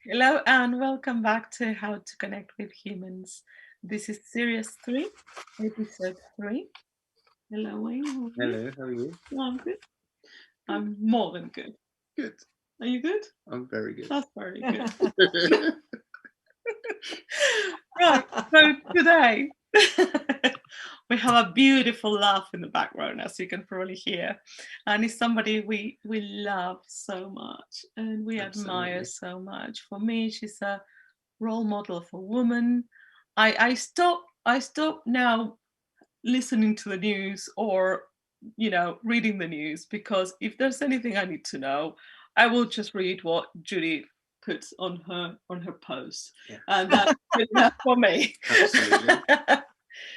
Hello and welcome back to How to Connect with Humans. This is Series 3, Episode 3. Hello, Wayne. How are you? Hello, how are you? I'm good. I'm more than good. Good. Are you good? I'm very good. That's very good. Right, so today we have a beautiful laugh in the background, as you can probably hear. And it's somebody we love so much and we admire Absolutely. so much. For me, she's a role model for women. I stop now listening to the news or reading the news, because if there's anything I need to know, I will just read what Judy puts on her post. Yeah. And that's good enough for me. Absolutely.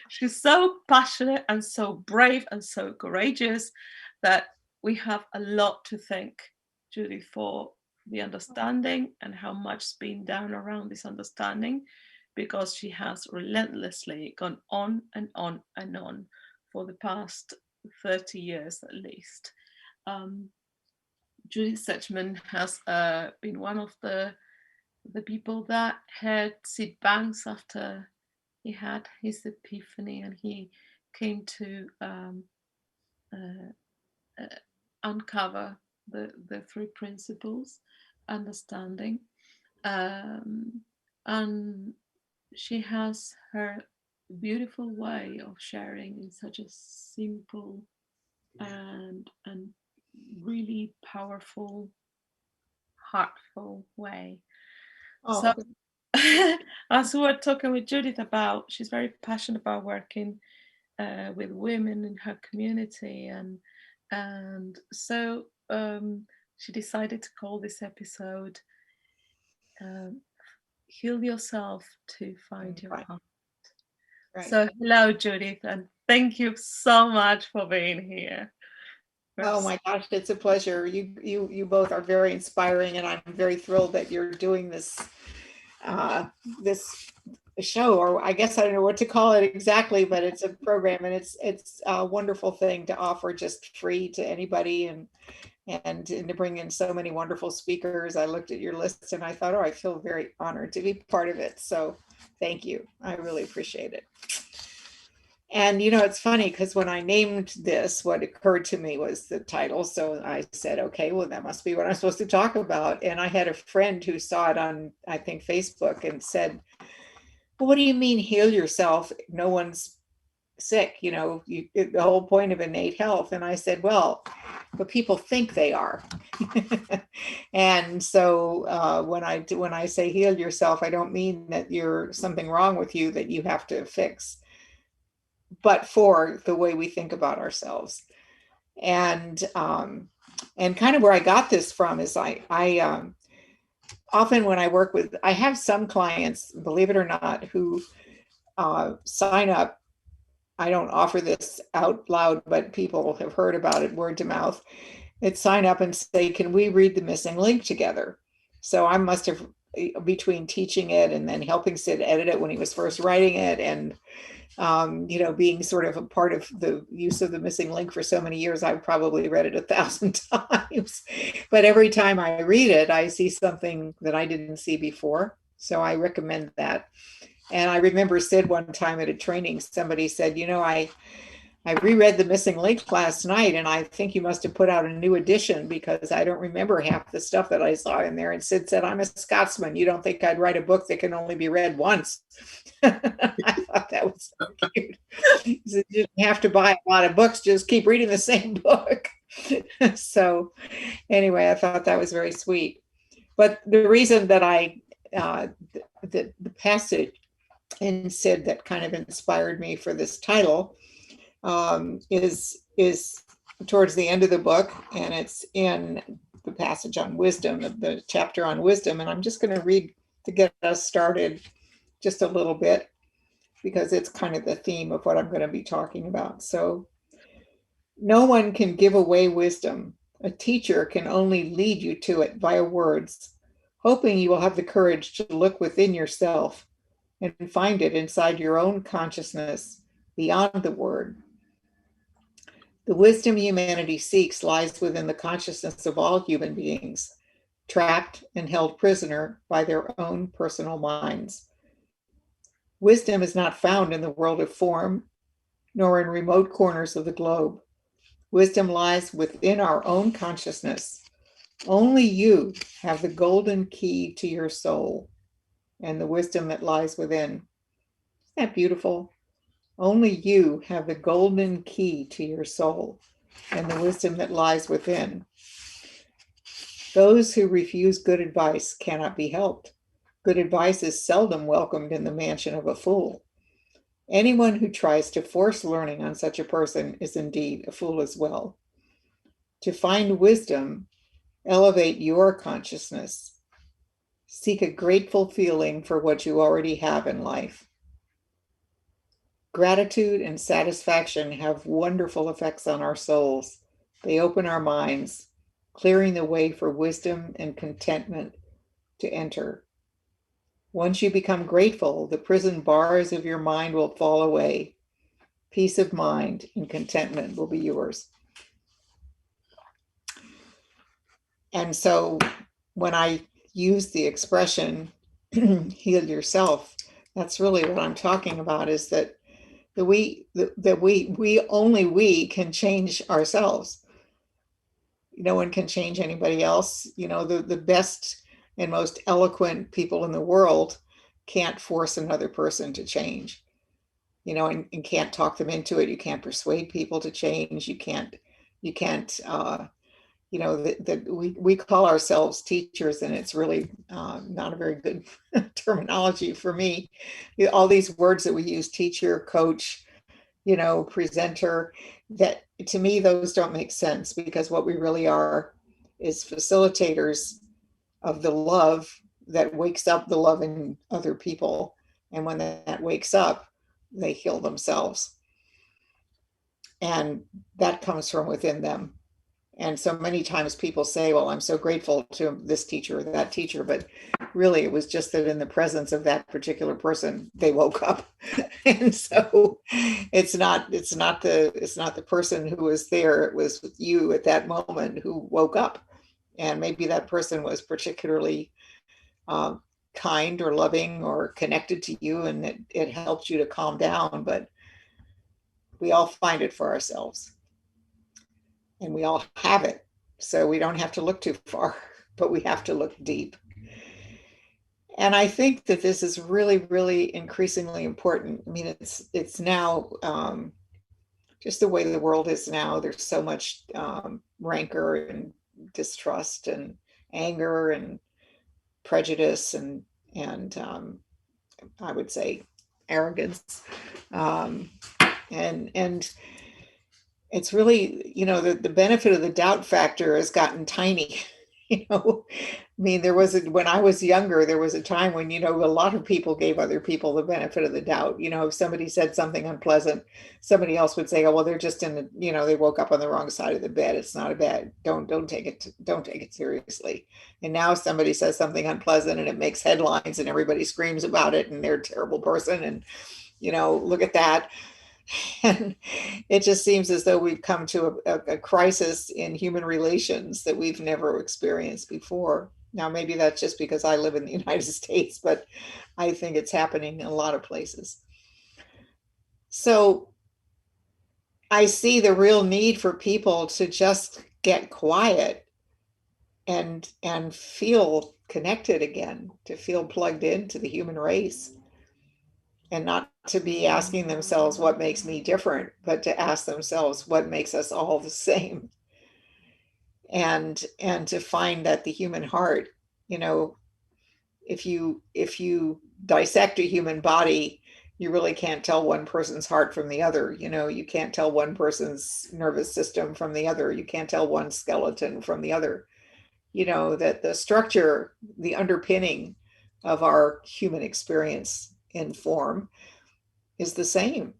She's so passionate and so brave and so courageous that we have a lot to thank Judy for the understanding and how much's been done around this understanding, because she has relentlessly gone on and on and on for the past 30 years at least. Um, Judith Sedgeman has been one of the people that had Sid Banks after he had his epiphany and he came to uncover the three principles, understanding, and she has her beautiful way of sharing in such a simple and really powerful, heartful way. So Oh, as we were talking with Judith about, she's very passionate about working with women in her community, and so she decided to call this episode um, "Heal Yourself to Find Your right, Heart." right. So hello, Judith, and thank you so much for being here. Oh my gosh, it's a pleasure. You both are very inspiring, and I'm very thrilled that you're doing uh, this show, or I guess I don't know what to call it exactly, but it's a program, and it's a wonderful thing to offer just free to anybody, and to bring in so many wonderful speakers. I looked at your list and I thought, oh, I feel very honored to be part of it. So thank you. I really appreciate it. And it's funny because when I named this, what occurred to me was the title. So I said, okay, well, that must be what I'm supposed to talk about. And I had a friend who saw it on, I think, Facebook and said, well, what do you mean heal yourself? No one's sick, the whole point of innate health. And I said, well, but people think they are. And so when I say heal yourself, I don't mean that you're something wrong with you that you have to fix, but for the way we think about ourselves. And kind of where I got this from is I often when I work with, I have some clients, believe it or not, who sign up. I don't offer this out loud, but people have heard about it word to mouth. It sign up and say, can we read the missing link together? So I must have, between teaching it and then helping Sid edit it when he was first writing it, and being sort of a part of the use of the missing link for so many years, I've probably read it 1,000 times. But every time I read it, I see something that I didn't see before. So I recommend that. And I remember Sid one time at a training, somebody said, I reread the missing link last night, and I think you must have put out a new edition because I don't remember half the stuff that I saw in there. And Sid said, I'm a Scotsman. You don't think I'd write a book that can only be read once? I thought that was so cute. He said, you didn't have to buy a lot of books, just keep reading the same book. So anyway, I thought that was very sweet. But the reason that the passage in Sid that kind of inspired me for this title is towards the end of the book, and it's in the passage on wisdom, the chapter on wisdom. And I'm just going to read to get us started just a little bit, because it's kind of the theme of what I'm going to be talking about. So, no one can give away wisdom. A teacher can only lead you to it via words, hoping you will have the courage to look within yourself and find it inside your own consciousness, beyond the word. The wisdom humanity seeks lies within the consciousness of all human beings. trapped and held prisoner by their own personal minds. Wisdom is not found in the world of form, nor in remote corners of the globe. Wisdom lies within our own consciousness. Only you have the golden key to your soul and the wisdom that lies within. Isn't that beautiful? Only you have the golden key to your soul and the wisdom that lies within. Those who refuse good advice cannot be helped. Good advice is seldom welcomed in the mansion of a fool. Anyone who tries to force learning on such a person is indeed a fool as well. To find wisdom, elevate your consciousness. Seek a grateful feeling for what you already have in life. Gratitude and satisfaction have wonderful effects on our souls. They open our minds, clearing the way for wisdom and contentment to enter. Once you become grateful, the prison bars of your mind will fall away. Peace of mind and contentment will be yours. And so when I use the expression, heal yourself, that's really what I'm talking about, is that we can change ourselves. No one can change anybody else. The best and most eloquent people in the world can't force another person to change, and can't talk them into it. You can't persuade people to change. You can't, we call ourselves teachers, and it's really not a very good terminology for me. All these words that we use, teacher, coach, presenter, that to me, those don't make sense, because what we really are is facilitators of the love that wakes up the love in other people. And when that wakes up, they heal themselves. And that comes from within them. And so many times people say, well, I'm so grateful to this teacher or that teacher, but really it was just that in the presence of that particular person, they woke up. And so it's not the person who was there, it was you at that moment who woke up. And maybe that person was particularly kind or loving or connected to you, and it helped you to calm down. But we all find it for ourselves. And we all have it. So we don't have to look too far, but we have to look deep. And I think that this is really, really increasingly important. I mean, it's now just the way the world is now. There's so much rancor and distrust and anger and prejudice and I would say arrogance. And it's really, the benefit of the doubt factor has gotten tiny. I mean, when I was younger, there was a time when, a lot of people gave other people the benefit of the doubt. If somebody said something unpleasant, somebody else would say, oh, well, they're just they woke up on the wrong side of the bed. It's not a bad, don't take it seriously. And now somebody says something unpleasant and it makes headlines and everybody screams about it and they're a terrible person. And, look at that. And it just seems as though we've come to a crisis in human relations that we've never experienced before. Now, maybe that's just because I live in the United States, but I think it's happening in a lot of places. So I see the real need for people to just get quiet and feel connected again, to feel plugged into the human race. And not to be asking themselves what makes me different, but to ask themselves what makes us all the same. And to find that the human heart, if you dissect a human body, you really can't tell one person's heart from the other. You can't tell one person's nervous system from the other. You can't tell one skeleton from the other. That the structure, the underpinning of our human experience in form is the same.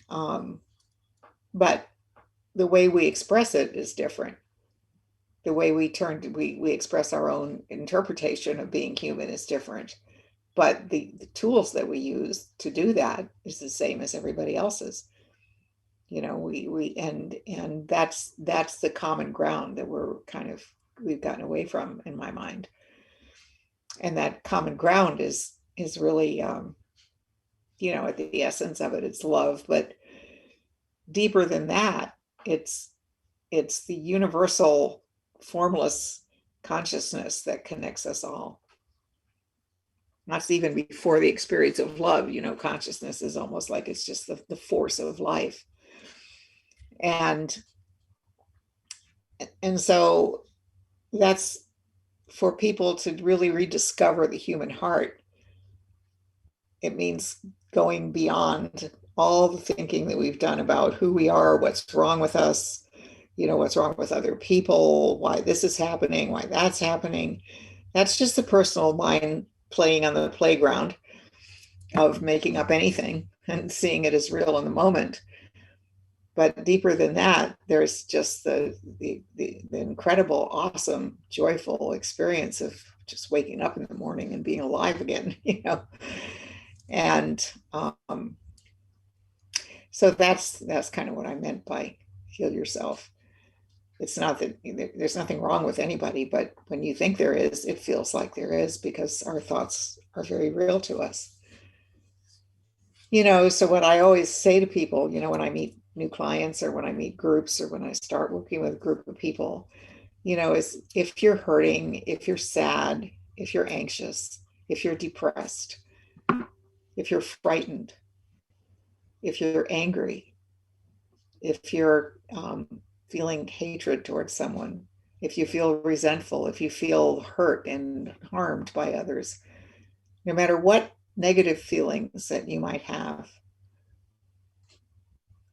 But the way we express it is different. The way we express our own interpretation of being human is different. But the tools that we use to do that is the same as everybody else's. And that's the common ground that we're kind of we've gotten away from, in my mind. And that common ground is really, you know, at the essence of it, it's love. But deeper than that, it's the universal formless consciousness that connects us all. That's even before the experience of love. You know, consciousness is almost like it's just the force of life. And so that's for people to really rediscover the human heart. It means going beyond all the thinking that we've done about who we are, what's wrong with us, you know, what's wrong with other people, why this is happening, why that's happening. That's just the personal mind playing on the playground of making up anything and seeing it as real in the moment. But deeper than that, there's just the incredible, awesome, joyful experience of just waking up in the morning and being alive again, you know. And so that's kind of what I meant by heal yourself. It's not that there's nothing wrong with anybody, but when you think there is, it feels like there is, because our thoughts are very real to us. You know, so what I always say to people, you know, when I meet new clients or when I meet groups or when I start working with a group of people, you know, is if you're hurting, if you're sad, if you're anxious, if you're depressed, if you're frightened, if you're angry, if you're feeling hatred towards someone, if you feel resentful, if you feel hurt and harmed by others, no matter what negative feelings that you might have,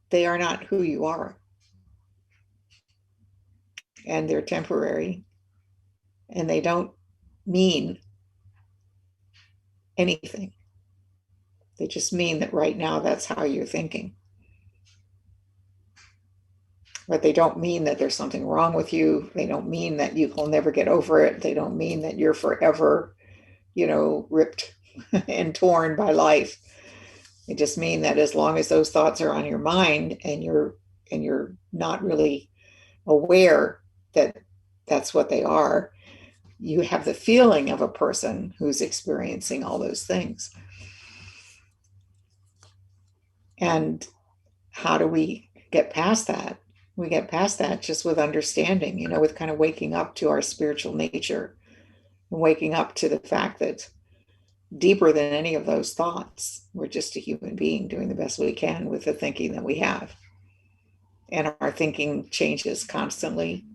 they are not who you are. And they're temporary. And they don't mean anything. They just mean that right now that's how you're thinking. But they don't mean that there's something wrong with you. They don't mean that you will never get over it. They don't mean that you're forever, you know, ripped and torn by life. They just mean that as long as those thoughts are on your mind and you're not really aware that that's what they are, you have the feeling of a person who's experiencing all those things. And how do we get past that? We get past that just with understanding, you know, with kind of waking up to our spiritual nature and waking up to the fact that deeper than any of those thoughts, we're just a human being doing the best we can with the thinking that we have. And our thinking changes constantly.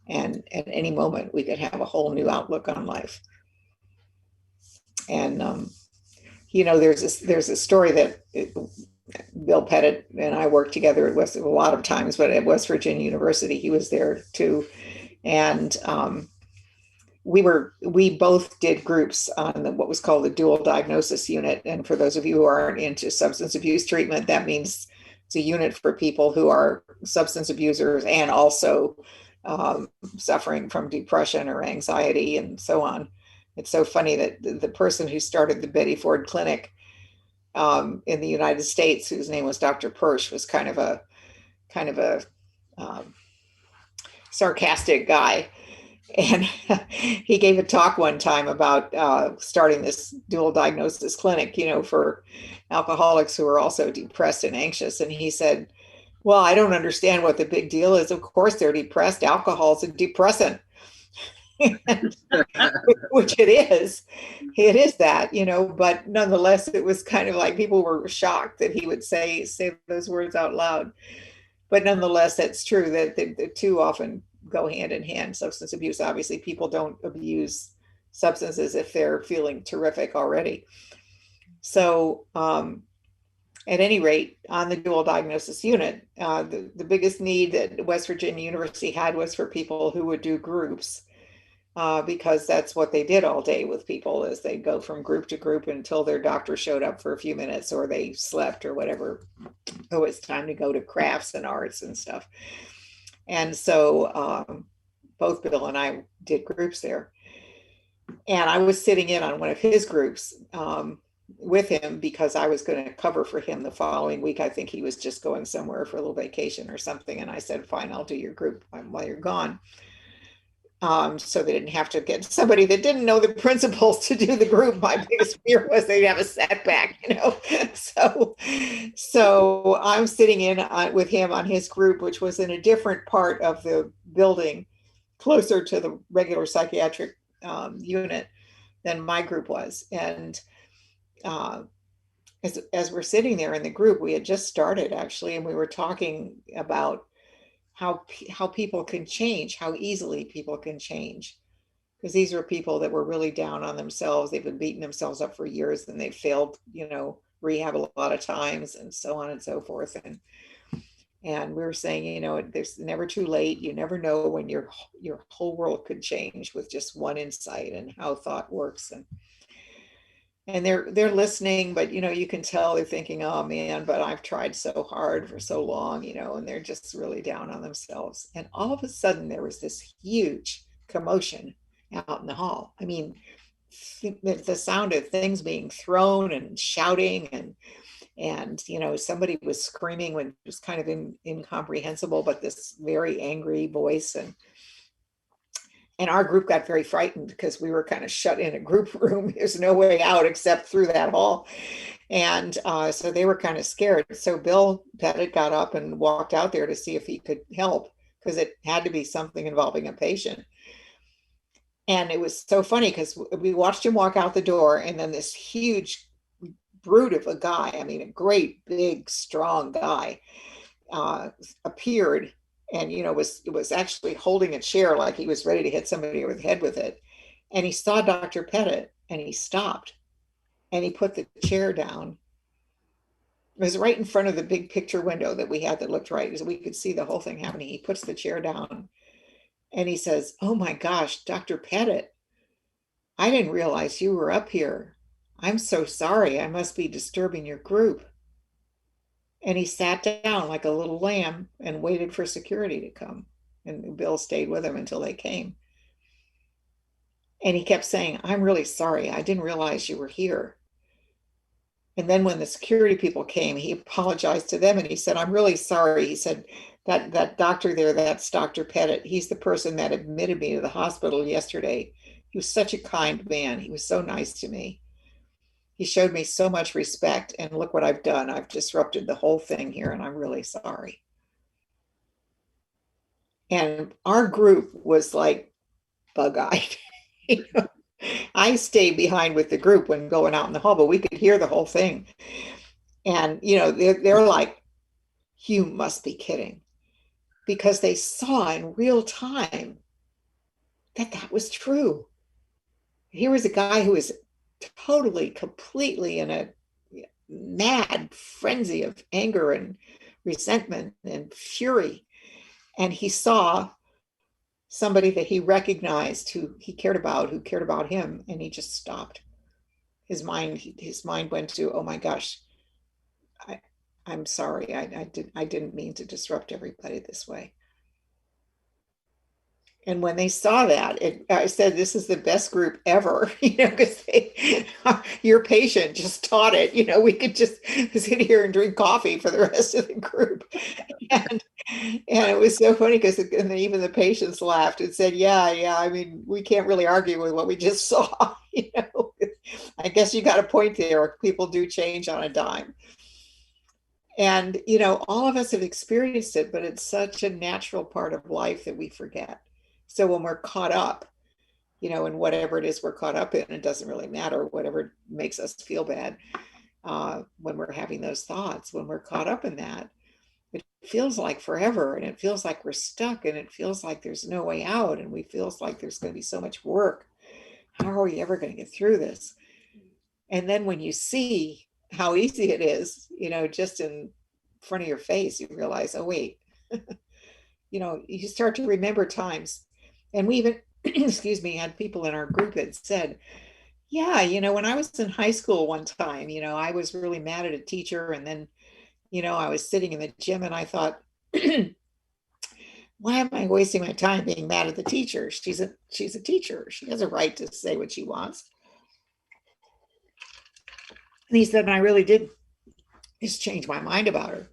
And at any moment, we could have a whole new outlook on life. And, you know, there's a story that Bill Pettit and I worked together. It was a lot of times, but at West Virginia University, he was there too. And we both did groups on what was called the dual diagnosis unit. And for those of you who aren't into substance abuse treatment, that means it's a unit for people who are substance abusers and also suffering from depression or anxiety and so on. It's so funny that the person who started the Betty Ford Clinic in the United States, whose name was Dr. Persh, was kind of a sarcastic guy. And he gave a talk one time about starting this dual diagnosis clinic, you know, for alcoholics who are also depressed and anxious. And he said, well, I don't understand what the big deal is. Of course, they're depressed. Alcohol's a depressant. Which it is that, you know, but nonetheless, it was kind of like people were shocked that he would say those words out loud. But nonetheless, that's true that the two often go hand in hand. Substance abuse, obviously, people don't abuse substances if they're feeling terrific already. So at any rate, on the dual diagnosis unit, the biggest need that West Virginia University had was for people who would do groups. Because that's what they did all day with people, is they'd go from group to group until their doctor showed up for a few minutes or they slept or whatever. Oh, it's time to go to crafts and arts and stuff. And so both Bill and I did groups there. And I was sitting in on one of his groups with him because I was going to cover for him the following week. I think he was just going somewhere for a little vacation or something. And I said, fine, I'll do your group while you're gone. So they didn't have to get somebody that didn't know the principles to do the group. My biggest fear was they'd have a setback, you know. So I'm sitting in with him on his group, which was in a different part of the building, closer to the regular psychiatric unit than my group was. And uh, as we're sitting there in the group, we had just started actually, and we were talking about how people can change, how easily people can change. Because these are people that were really down on themselves. They've been beating themselves up for years, and they've failed, you know, rehab a lot of times, and so on and so forth. And we were saying, you know, there's never too late. You never know when your whole world could change with just one insight and how thought works. And they're listening, but you know, you can tell they're thinking, oh man, but I've tried so hard for so long, you know, and they're just really down on themselves. And all of a sudden there was this huge commotion out in the hall. I mean, the sound of things being thrown and shouting, and you know, somebody was screaming when it was kind of incomprehensible, but this very angry voice. And our group got very frightened because we were kind of shut in a group room. There's no way out except through that hall. And so they were kind of scared. So Bill Pettit got up and walked out there to see if he could help, because it had to be something involving a patient. And it was so funny because we watched him walk out the door, and then this huge brute of a guy, I mean, a great, big, strong guy, appeared, and you know, was actually holding a chair like he was ready to hit somebody over the head with it. And he saw Dr. Pettit, and he stopped, and he put the chair down. It was right in front of the big picture window that we had that looked right, so we could see the whole thing happening. He puts the chair down, and he says, "Oh my gosh, Dr. Pettit, I didn't realize you were up here. I'm so sorry. I must be disturbing your group." And he sat down like a little lamb and waited for security to come. And Bill stayed with him until they came. And he kept saying, "I'm really sorry. I didn't realize you were here." And then when the security people came, he apologized to them and he said, "I'm really sorry." He said, that doctor there, that's Dr. Pettit. He's the person that admitted me to the hospital yesterday. He was such a kind man. He was so nice to me. He showed me so much respect, and look what I've done. I've disrupted the whole thing here, and I'm really sorry. And our group was like bug-eyed. You know, I stayed behind with the group when going out in the hall, but we could hear the whole thing. And you know, they're like, "You must be kidding," because they saw in real time that was true. Here was a guy who was totally, completely in a mad frenzy of anger and resentment and fury. And he saw somebody that he recognized, who he cared about, who cared about him, and he just stopped. His mind went to, "Oh my gosh, I'm sorry. I didn't mean to disrupt everybody this way." And when they saw that, I said, "This is the best group ever," you know, because your patient just taught it. You know, we could just sit here and drink coffee for the rest of the group. And, and it was so funny because even the patients laughed and said, yeah, I mean, we can't really argue with what we just saw. You know, I guess you got a point there. People do change on a dime. And, you know, all of us have experienced it, but it's such a natural part of life that we forget. So when we're caught up, you know, in whatever it is we're caught up in, it doesn't really matter, whatever makes us feel bad, when we're having those thoughts, when we're caught up in that, it feels like forever, and it feels like we're stuck, and it feels like there's no way out, and we feels like there's going to be so much work. How are we ever going to get through this? And then when you see how easy it is, you know, just in front of your face, you realize, oh wait, you know, you start to remember times. And we even, excuse me, had people in our group that said, yeah, you know, when I was in high school one time, you know, I was really mad at a teacher. And then, you know, I was sitting in the gym and I thought, why am I wasting my time being mad at the teacher? She's a teacher. She has a right to say what she wants. And he said, and I really did just change my mind about her.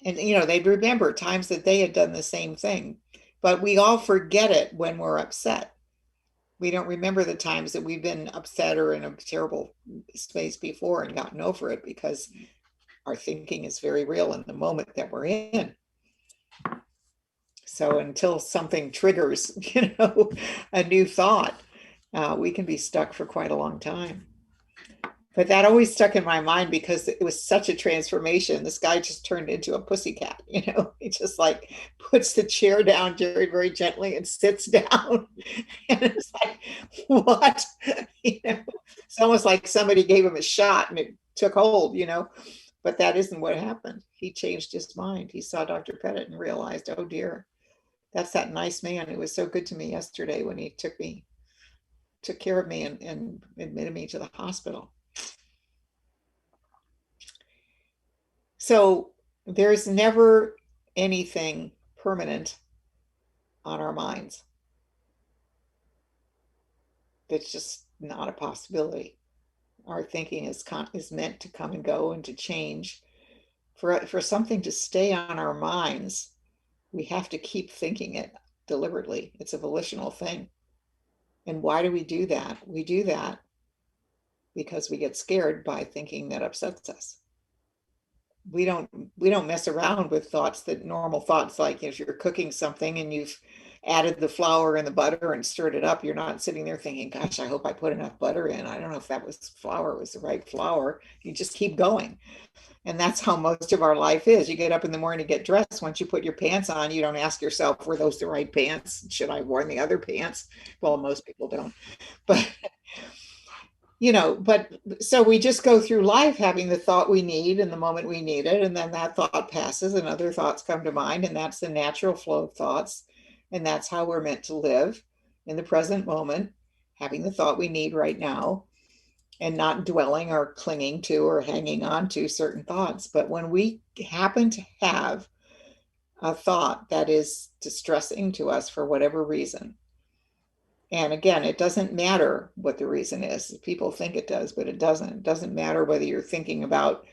And, you know, they'd remember times that they had done the same thing. But we all forget it when we're upset. We don't remember the times that we've been upset or in a terrible space before and gotten over it, because our thinking is very real in the moment that we're in. So until something triggers, a new thought, we can be stuck for quite a long time. But that always stuck in my mind because it was such a transformation. This guy just turned into a pussycat, He just like puts the chair down very, very gently and sits down. And it's like, what? It's almost like somebody gave him a shot and it took hold, But that isn't what happened. He changed his mind. He saw Dr. Pettit and realized, oh dear, that's that nice man who was so good to me yesterday when he took care of me and admitted me to the hospital. So there's never anything permanent on our minds. That's just not a possibility. Our thinking is meant to come and go and to change. For something to stay on our minds, we have to keep thinking it deliberately. It's a volitional thing. And why do we do that? We do that because we get scared by thinking that upsets us. We don't mess around with thoughts, that normal thoughts, like if you're cooking something and you've added the flour and the butter and stirred it up, you're not sitting there thinking, gosh, I hope I put enough butter in. I don't know if that was flour, it was the right flour. You just keep going. And that's how most of our life is. You get up in the morning to get dressed. Once you put your pants on, you don't ask yourself, were those the right pants? Should I have worn the other pants? Well, most people don't. But but so we just go through life having the thought we need in the moment we need it. And then that thought passes and other thoughts come to mind. And that's the natural flow of thoughts. And that's how we're meant to live in the present moment, having the thought we need right now and not dwelling or clinging to or hanging on to certain thoughts. But when we happen to have a thought that is distressing to us for whatever reason, and again, it doesn't matter what the reason is. People think it does, but it doesn't. It doesn't matter whether you're thinking about,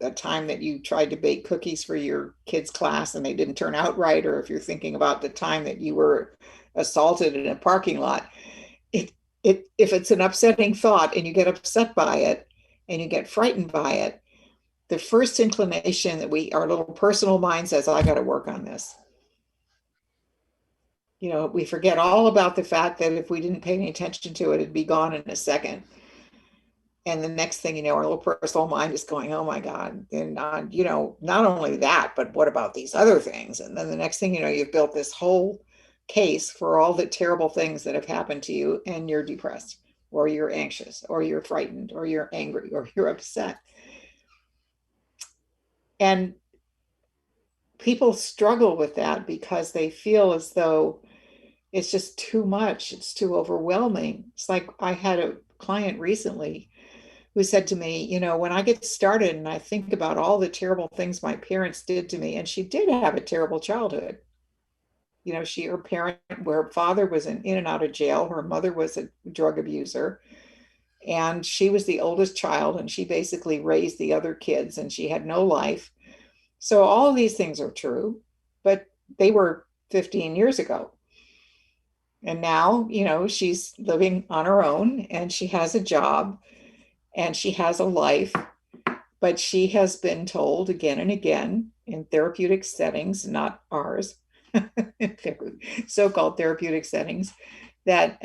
a time that you tried to bake cookies for your kids' class and they didn't turn out right, or if you're thinking about the time that you were assaulted in a parking lot. If it's an upsetting thought and you get upset by it and you get frightened by it, the first inclination that our little personal mind says, I got to work on this. We forget all about the fact that if we didn't pay any attention to it, it'd be gone in a second. And the next thing you know, our little personal mind is going, oh my God. And, not only that, but what about these other things? And then the next thing you know, you've built this whole case for all the terrible things that have happened to you, and you're depressed, or you're anxious, or you're frightened, or you're angry, or you're upset. And people struggle with that because they feel as though it's just too much. It's too overwhelming. It's like I had a client recently who said to me, when I get started and I think about all the terrible things my parents did to me, and she did have a terrible childhood. Her father was in and out of jail. Her mother was a drug abuser. And she was the oldest child, and she basically raised the other kids, and she had no life. So all of these things are true, but they were 15 years ago. And now, she's living on her own and she has a job and she has a life, but she has been told again and again in therapeutic settings, not ours, so-called therapeutic settings, that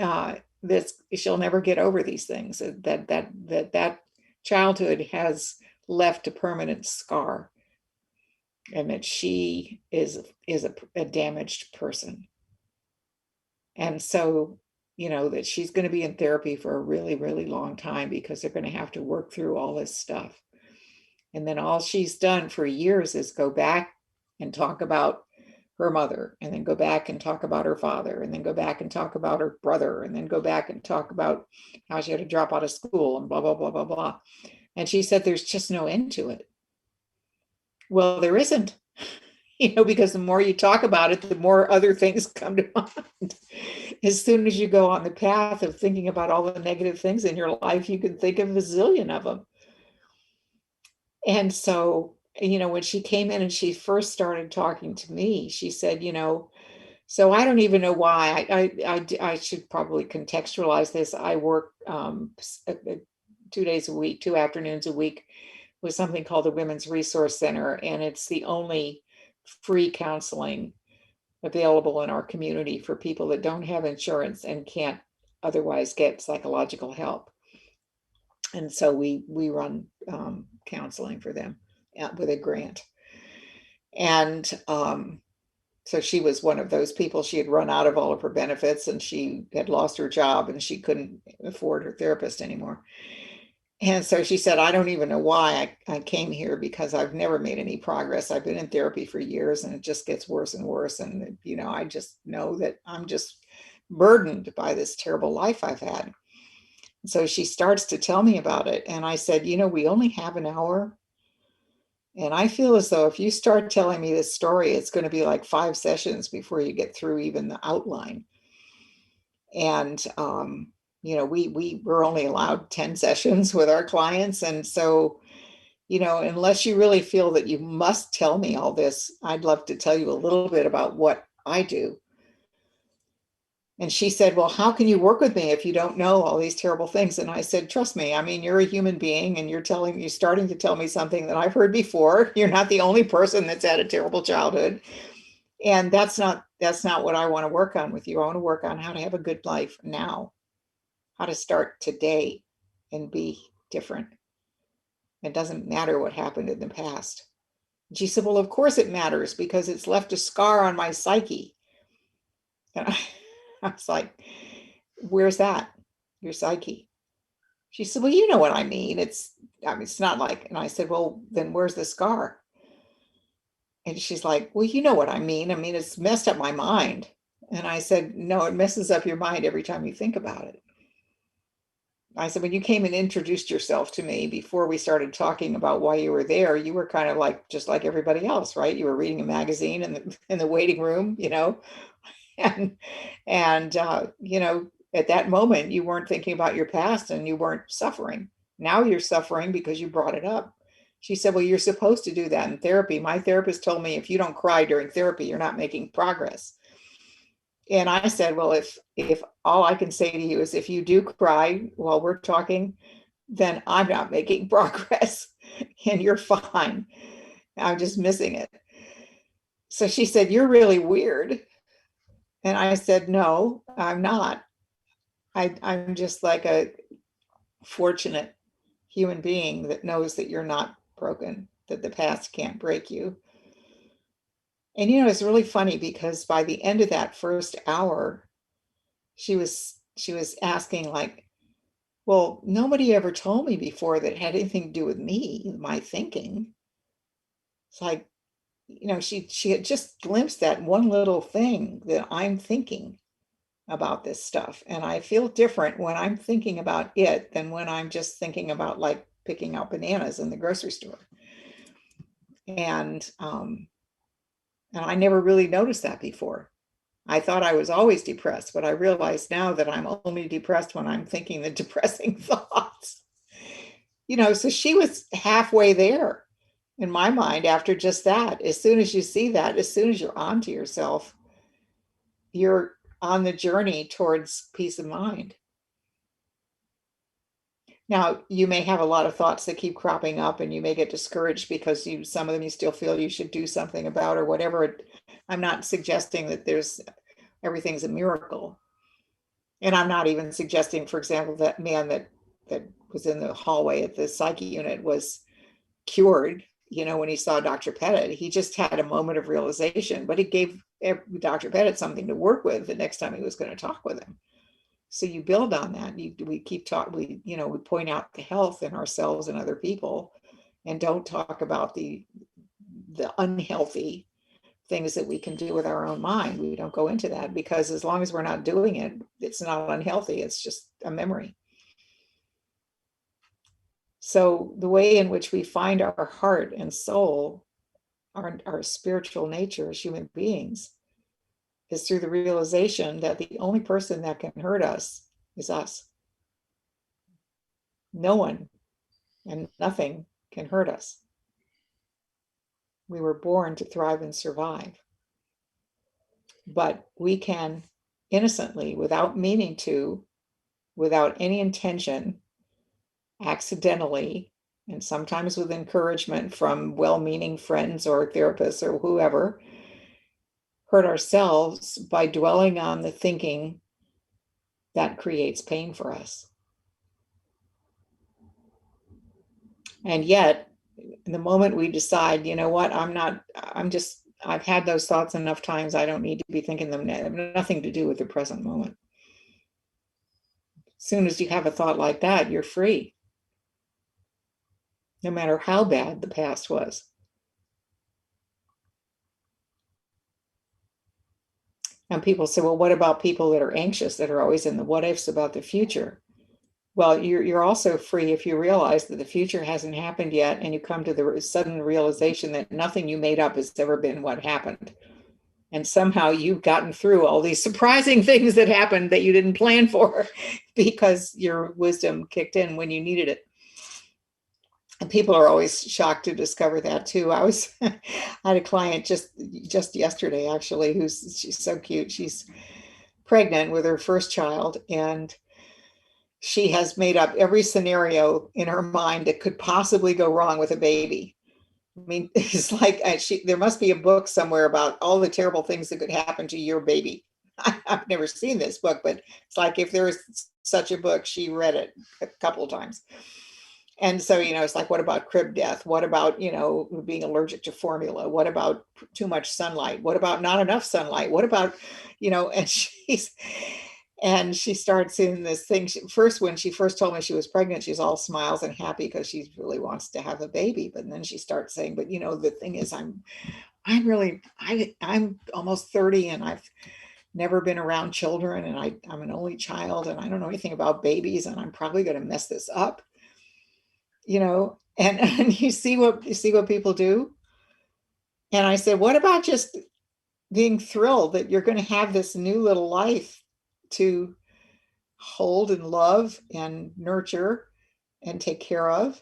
she'll never get over these things, that childhood has left a permanent scar, and that she is a damaged person. And so, that she's going to be in therapy for a really, really long time because they're going to have to work through all this stuff. And then all she's done for years is go back and talk about her mother, and then go back and talk about her father, and then go back and talk about her brother, and then go back and talk about how she had to drop out of school and blah, blah, blah, blah, blah. And she said, there's just no end to it. Well, there isn't, because the more you talk about it, the more other things come to mind. As soon as you go on the path of thinking about all the negative things in your life, you can think of a zillion of them. And so when she came in and she first started talking to me, she said, so I don't even know why. I should probably contextualize this. I work 2 days a week, 2 afternoons a week with something called the Women's Resource Center, and it's the only free counseling available in our community for people that don't have insurance and can't otherwise get psychological help. And so we run counseling for them with a grant. And so she was one of those people. She had run out of all of her benefits and she had lost her job and she couldn't afford her therapist anymore. And so she said, I don't even know why I came here, because I've never made any progress. I've been in therapy for years and it just gets worse and worse. And, I just know that I'm just burdened by this terrible life I've had. So she starts to tell me about it. And I said, we only have an hour. And I feel as though if you start telling me this story, it's going to be like 5 sessions before you get through even the outline. And, we're only allowed 10 sessions with our clients. And so, unless you really feel that you must tell me all this, I'd love to tell you a little bit about what I do. And she said, well, how can you work with me if you don't know all these terrible things? And I said, trust me, I mean, you're a human being and you're starting to tell me something that I've heard before. You're not the only person that's had a terrible childhood. And that's not what I want to work on with you. I want to work on how to have a good life now, how to start today and be different. It doesn't matter what happened in the past. She said, well, of course it matters, because it's left a scar on my psyche. And I was like, where's that? Your psyche? She said, well, you know what I mean. It's not like, and I said, well, then where's the scar? And she's like, well, you know what I mean. I mean, it's messed up my mind. And I said, no, it messes up your mind every time you think about it. I said, when you came and introduced yourself to me before we started talking about why you were there, you were kind of like, just like everybody else, right? You were reading a magazine in the waiting room, and at that moment, you weren't thinking about your past and you weren't suffering. Now you're suffering because you brought it up. She said, well, you're supposed to do that in therapy. My therapist told me if you don't cry during therapy, you're not making progress. And I said, well, if all I can say to you is if you do cry while we're talking, then I'm not making progress and you're fine. I'm just missing it. So she said, you're really weird. And I said, no, I'm not. I'm just like a fortunate human being that knows that you're not broken, that the past can't break you. And it's really funny because by the end of that first hour, she was asking like, well, nobody ever told me before that it had anything to do with me, my thinking. It's like, she had just glimpsed that one little thing that I'm thinking about this stuff. And I feel different when I'm thinking about it than when I'm just thinking about like picking out bananas in the grocery store. And I never really noticed that before. I thought I was always depressed, but I realize now that I'm only depressed when I'm thinking the depressing thoughts. So she was halfway there in my mind after just that. As soon as you see that, as soon as you're onto yourself, you're on the journey towards peace of mind. Now, you may have a lot of thoughts that keep cropping up and you may get discouraged because some of them you still feel you should do something about or whatever. I'm not suggesting that everything's a miracle. And I'm not even suggesting, for example, that man that was in the hallway at the psyche unit was cured, when he saw Dr. Pettit. He just had a moment of realization, but it gave Dr. Pettit something to work with the next time he was going to talk with him. So you build on that. We keep talking, we point out the health in ourselves and other people and don't talk about the unhealthy things that we can do with our own mind. We don't go into that because as long as we're not doing it, it's not unhealthy. It's just a memory. So the way in which we find our heart and soul, our spiritual nature as human beings, is through the realization that the only person that can hurt us is us. No one and nothing can hurt us. We were born to thrive and survive. But we can innocently, without meaning to, without any intention, accidentally, and sometimes with encouragement from well-meaning friends or therapists or whoever, hurt ourselves by dwelling on the thinking that creates pain for us. And yet, in the moment we decide, you know what, I've had those thoughts enough times, I don't need to be thinking them, they have nothing to do with the present moment. As soon as you have a thought like that, you're free. No matter how bad the past was. And people say, well, what about people that are anxious, that are always in the what ifs about the future? Well, you're also free if you realize that the future hasn't happened yet, and you come to the sudden realization that nothing you made up has ever been what happened. And somehow you've gotten through all these surprising things that happened that you didn't plan for because your wisdom kicked in when you needed it. And people are always shocked to discover that too. I had a client just yesterday, actually, she's so cute. She's pregnant with her first child, and she has made up every scenario in her mind that could possibly go wrong with a baby. I mean, it's like there must be a book somewhere about all the terrible things that could happen to your baby. I've never seen this book, but it's like if there is such a book, she read it a couple of times. And so, it's like, what about crib death? What about, being allergic to formula? What about too much sunlight? What about not enough sunlight? What about, and she starts in this thing. When she first told me she was pregnant, she's all smiles and happy because she really wants to have a baby. But then she starts saying, but the thing is, I'm almost 30 and I've never been around children, and I'm an only child, and I don't know anything about babies, and I'm probably going to mess this up. And you see what people do. And I said, what about just being thrilled that you're going to have this new little life to hold and love and nurture and take care of?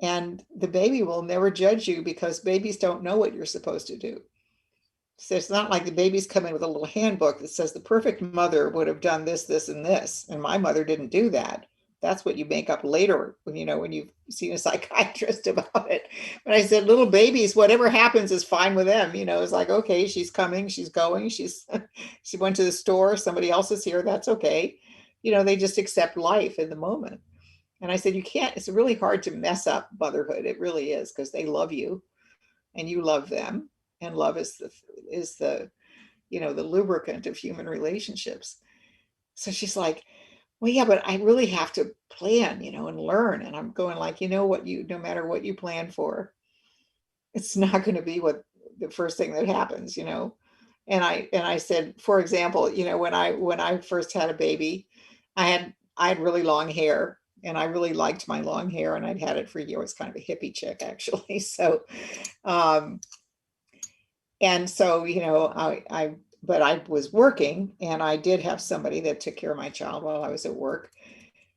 And the baby will never judge you, because babies don't know what you're supposed to do. So it's not like the babies come in with a little handbook that says the perfect mother would have done this, this, and this, and my mother didn't do that. That's what you make up later when you've seen a psychiatrist about it. But I said, little babies, whatever happens is fine with them. It's like, okay, she's coming, she's going, she went to the store, somebody else is here, that's okay. They just accept life in the moment. And I said, it's really hard to mess up motherhood. It really is, because they love you and you love them. And love is the the lubricant of human relationships. So she's like, well, yeah, but I really have to plan, and learn. And I'm going like, no matter what you plan for, it's not going to be what the first thing that happens, And I said, for example, when I first had a baby, I had really long hair, and I really liked my long hair, and I'd had it for years. Kind of a hippie chick, actually. So, and so, but I was working, and I did have somebody that took care of my child while I was at work.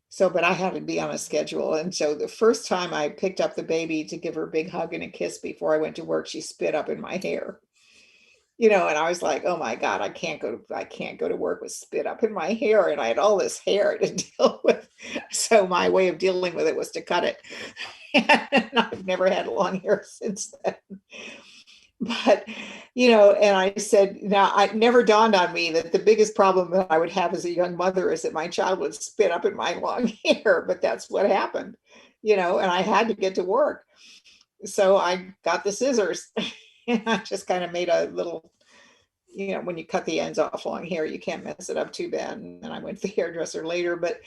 So, but I had to be on a schedule. And so the first time I picked up the baby to give her a big hug and a kiss before I went to work, she spit up in my hair, and I was like, oh my God, I can't go to work with spit up in my hair. And I had all this hair to deal with. So my way of dealing with it was to cut it. And I've never had long hair since then. But, and I said, now it never dawned on me that the biggest problem that I would have as a young mother is that my child would spit up in my long hair, but that's what happened, and I had to get to work. So I got the scissors and I just kind of made a little, when you cut the ends off long hair, you can't mess it up too bad. And then I went to the hairdresser later, but,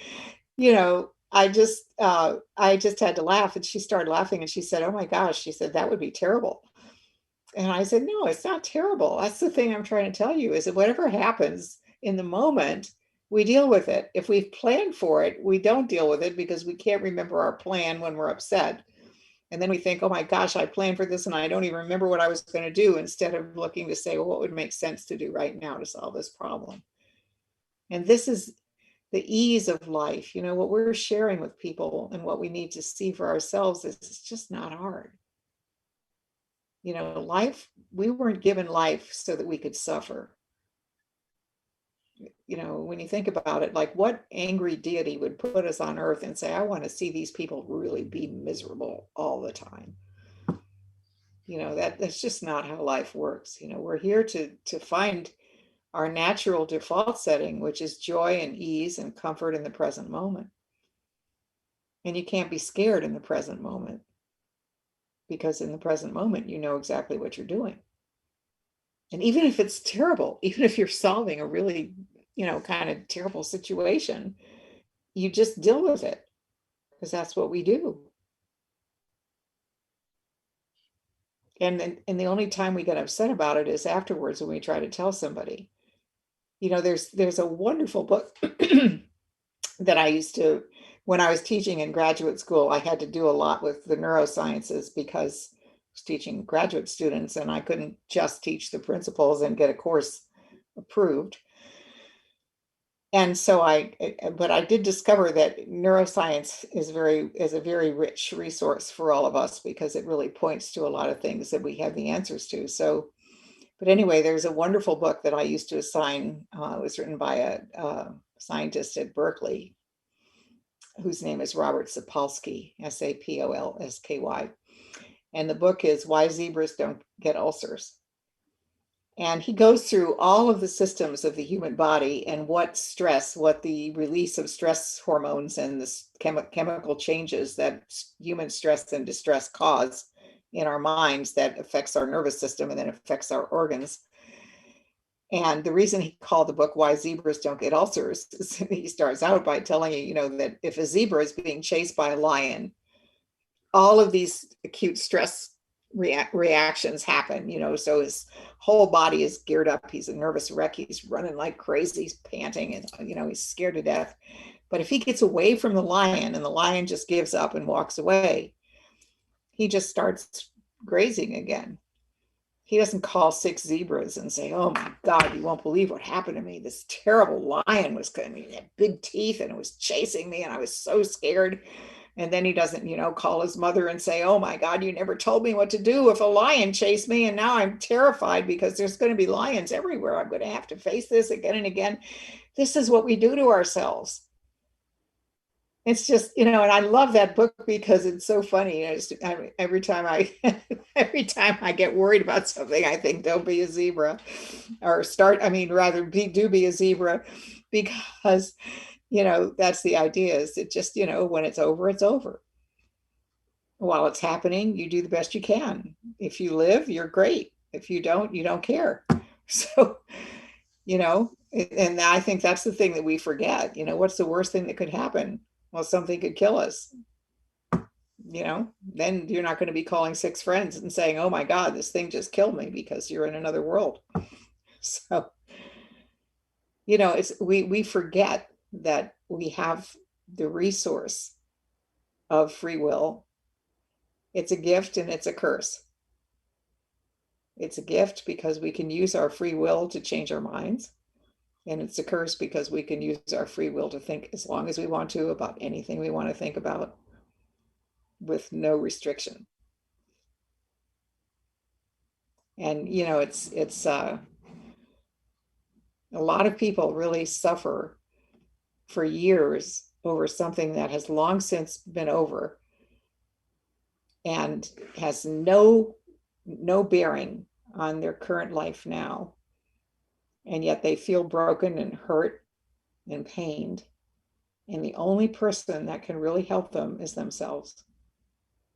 I just had to laugh, and she started laughing, and she said, oh my gosh, she said, that would be terrible. And I said, no, it's not terrible. That's the thing I'm trying to tell you, is that whatever happens in the moment, we deal with it. If we've planned for it, we don't deal with it, because we can't remember our plan when we're upset. And then we think, oh my gosh, I planned for this and I don't even remember what I was going to do, instead of looking to say, well, what would make sense to do right now to solve this problem? And this is the ease of life. What we're sharing with people and what we need to see for ourselves is, it's just not hard. Life, we weren't given life so that we could suffer. When you think about it, like, what angry deity would put us on earth and say, I want to see these people really be miserable all the time? That's just not how life works. We're here to find our natural default setting, which is joy and ease and comfort in the present moment. And you can't be scared in the present moment, because in the present moment, you know exactly what you're doing. And even if it's terrible, even if you're solving a really, kind of terrible situation, you just deal with it, because that's what we do. And the only time we get upset about it is afterwards, when we try to tell somebody. There's a wonderful book that I used to, when I was teaching in graduate school, I had to do a lot with the neurosciences because I was teaching graduate students and I couldn't just teach the principles and get a course approved. And so but I did discover that neuroscience is a very rich resource for all of us, because it really points to a lot of things that we have the answers to. So, but anyway, there's a wonderful book that I used to assign. It was written by a scientist at Berkeley, whose name is Robert Sapolsky, Sapolsky. And the book is Why Zebras Don't Get Ulcers. And he goes through all of the systems of the human body and what the release of stress hormones and the chemical changes that human stress and distress cause in our minds that affects our nervous system and then affects our organs. And the reason he called the book Why Zebras Don't Get Ulcers is he starts out by telling you, that if a zebra is being chased by a lion, all of these acute stress reactions happen, so his whole body is geared up. He's a nervous wreck. He's running like crazy. He's panting and, he's scared to death. But if he gets away from the lion and the lion just gives up and walks away, he just starts grazing again. He doesn't call 6 zebras and say, oh my God, you won't believe what happened to me. This terrible lion was coming, he had big teeth and it was chasing me and I was so scared. And then he doesn't, call his mother and say, oh my God, you never told me what to do if a lion chased me. And now I'm terrified because there's going to be lions everywhere. I'm going to have to face this again and again. This is what we do to ourselves. It's just, and I love that book because it's so funny. Every time I get worried about something, I think don't be a zebra, or do be a zebra, because, that's the idea, is it just, when it's over, it's over. While it's happening, you do the best you can. If you live, you're great. If you don't, you don't care. So, and I think that's the thing that we forget. What's the worst thing that could happen? Well, something could kill us. Then you're not going to be calling 6 friends and saying, oh my God, this thing just killed me, because you're in another world. So, we forget that we have the resource of free will. It's a gift and it's a curse. It's a gift because we can use our free will to change our minds. And it's a curse because we can use our free will to think as long as we want to about anything we want to think about, with no restriction. And, it's a lot of people really suffer for years over something that has long since been over and has no bearing on their current life now. And yet they feel broken and hurt and pained. And the only person that can really help them is themselves.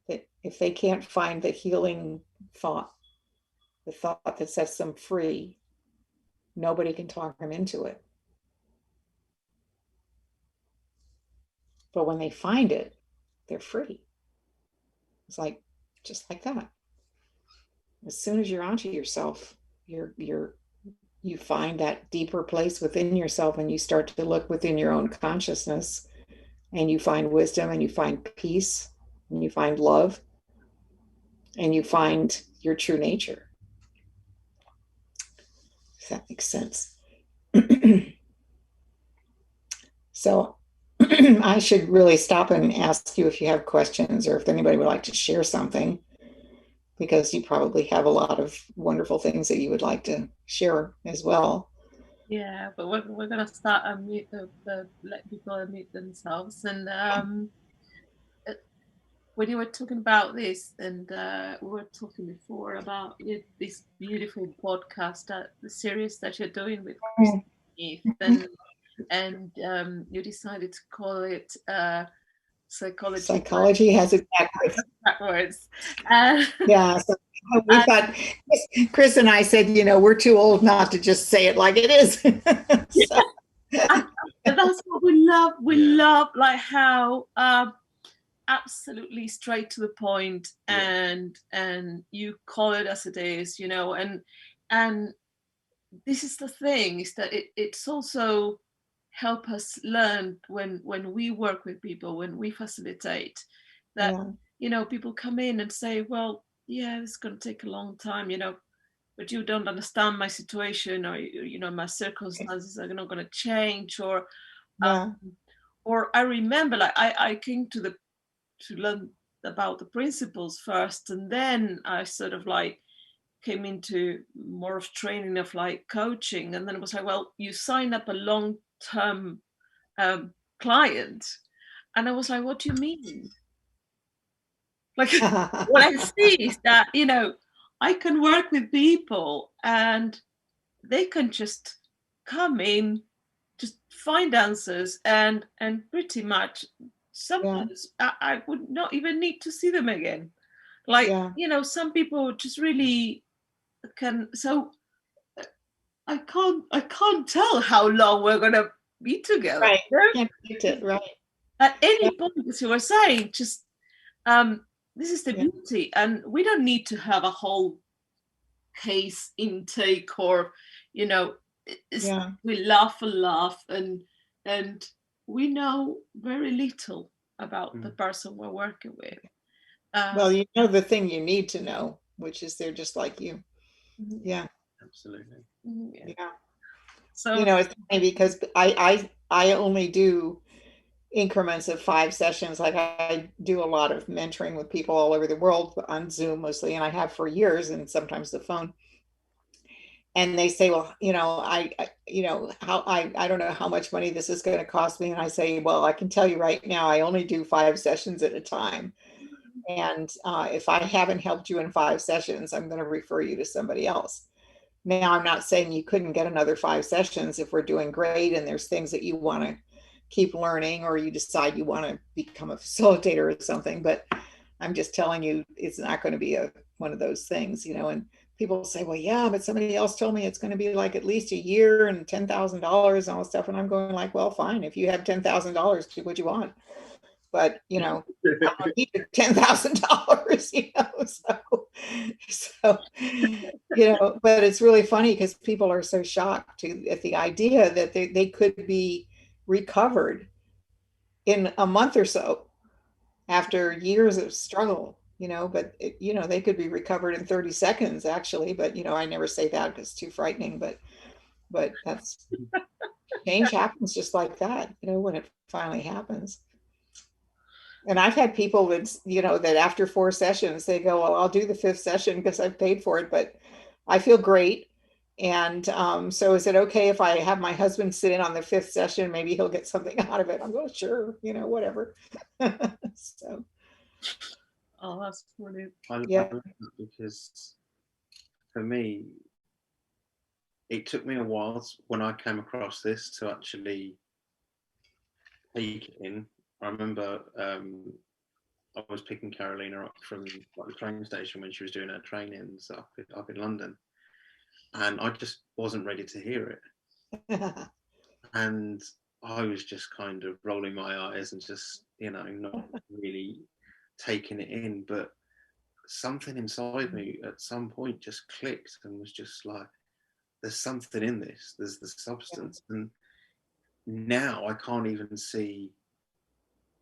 That if they can't find the healing thought, the thought that sets them free, nobody can talk them into it. But when they find it, they're free. It's like, just like that. As soon as you're onto yourself, you find that deeper place within yourself, and you start to look within your own consciousness, and you find wisdom, and you find peace, and you find love, and you find your true nature. If that makes sense. So I should really stop and ask you if you have questions, or if anybody would like to share something. because you probably have a lot of wonderful things that you would like to share as well. Yeah, but we're gonna start unmute let people unmute themselves. And when you were talking about this, and we were talking before about this beautiful podcast, the series that you're doing with Chris Heath, and you decided to call it Psychology has it backwards. backwards. Yeah, so we thought, Chris and I said, we're too old not to just say it like it is. So. And that's what we love. We love like how absolutely straight to the point, and you call it as it is, and this is the thing, is that it's also help us learn when we work with people, when we facilitate, that people come in and say, well, yeah, it's going to take a long time, but you don't understand my situation, or my circumstances are not going to change, or I remember, like, I came to learn about the principles first, and then I sort of like came into more of training of like coaching, and then it was like, well, you sign up a long-term client, and I was like, what do you mean? Like, what I see is that I can work with people and they can just come in, just find answers, and pretty much sometimes I would not even need to see them again. Like, some people just really can. So I can't tell how long we're gonna be together. Right. Can't predict it, right. At any point, as you were saying, just this is the beauty, and we don't need to have a whole case intake, or we laugh and laugh, and we know very little about the person we're working with. Well, the thing you need to know, which is they're just like you. Yeah, absolutely. Yeah. So it's funny because I only do increments of 5 sessions. Like, I do a lot of mentoring with people all over the world on Zoom mostly, and I have for years, and sometimes the phone. And they say, well, I don't know how much money this is going to cost me. And I say, well, I can tell you right now, I only do 5 sessions at a time. And if I haven't helped you in 5 sessions, I'm going to refer you to somebody else. Now, I'm not saying you couldn't get another 5 sessions if we're doing great and there's things that you want to keep learning, or you decide you want to become a facilitator or something. But I'm just telling you, it's not going to be one of those things, and people say, well, yeah, but somebody else told me it's going to be like at least a year and $10,000 and all this stuff. And I'm going like, well, fine. If you have $10,000, do what you want. But, I don't need $10,000, so, but it's really funny because people are so shocked at the idea that they could be recovered in a month or so after years of struggle, but they could be recovered in 30 seconds actually, but I never say that because it's too frightening, but that's change happens just like that, when it finally happens. And I've had people that after 4 sessions, they go, well, I'll do the 5th session because I've paid for it, but I feel great. And so is it okay if I have my husband sit in on the 5th session? Maybe he'll get something out of it. I'm going, sure, whatever. So. Oh, that's brilliant. I love that, because for me, it took me a while when I came across this to actually take it in. I remember I was picking Carolina up from the train station when she was doing her trainings up in London, and I just wasn't ready to hear it. And I was just kind of rolling my eyes and just, not really taking it in. But something inside me at some point just clicked and was just like, there's something in this. There's the substance. And now I can't even see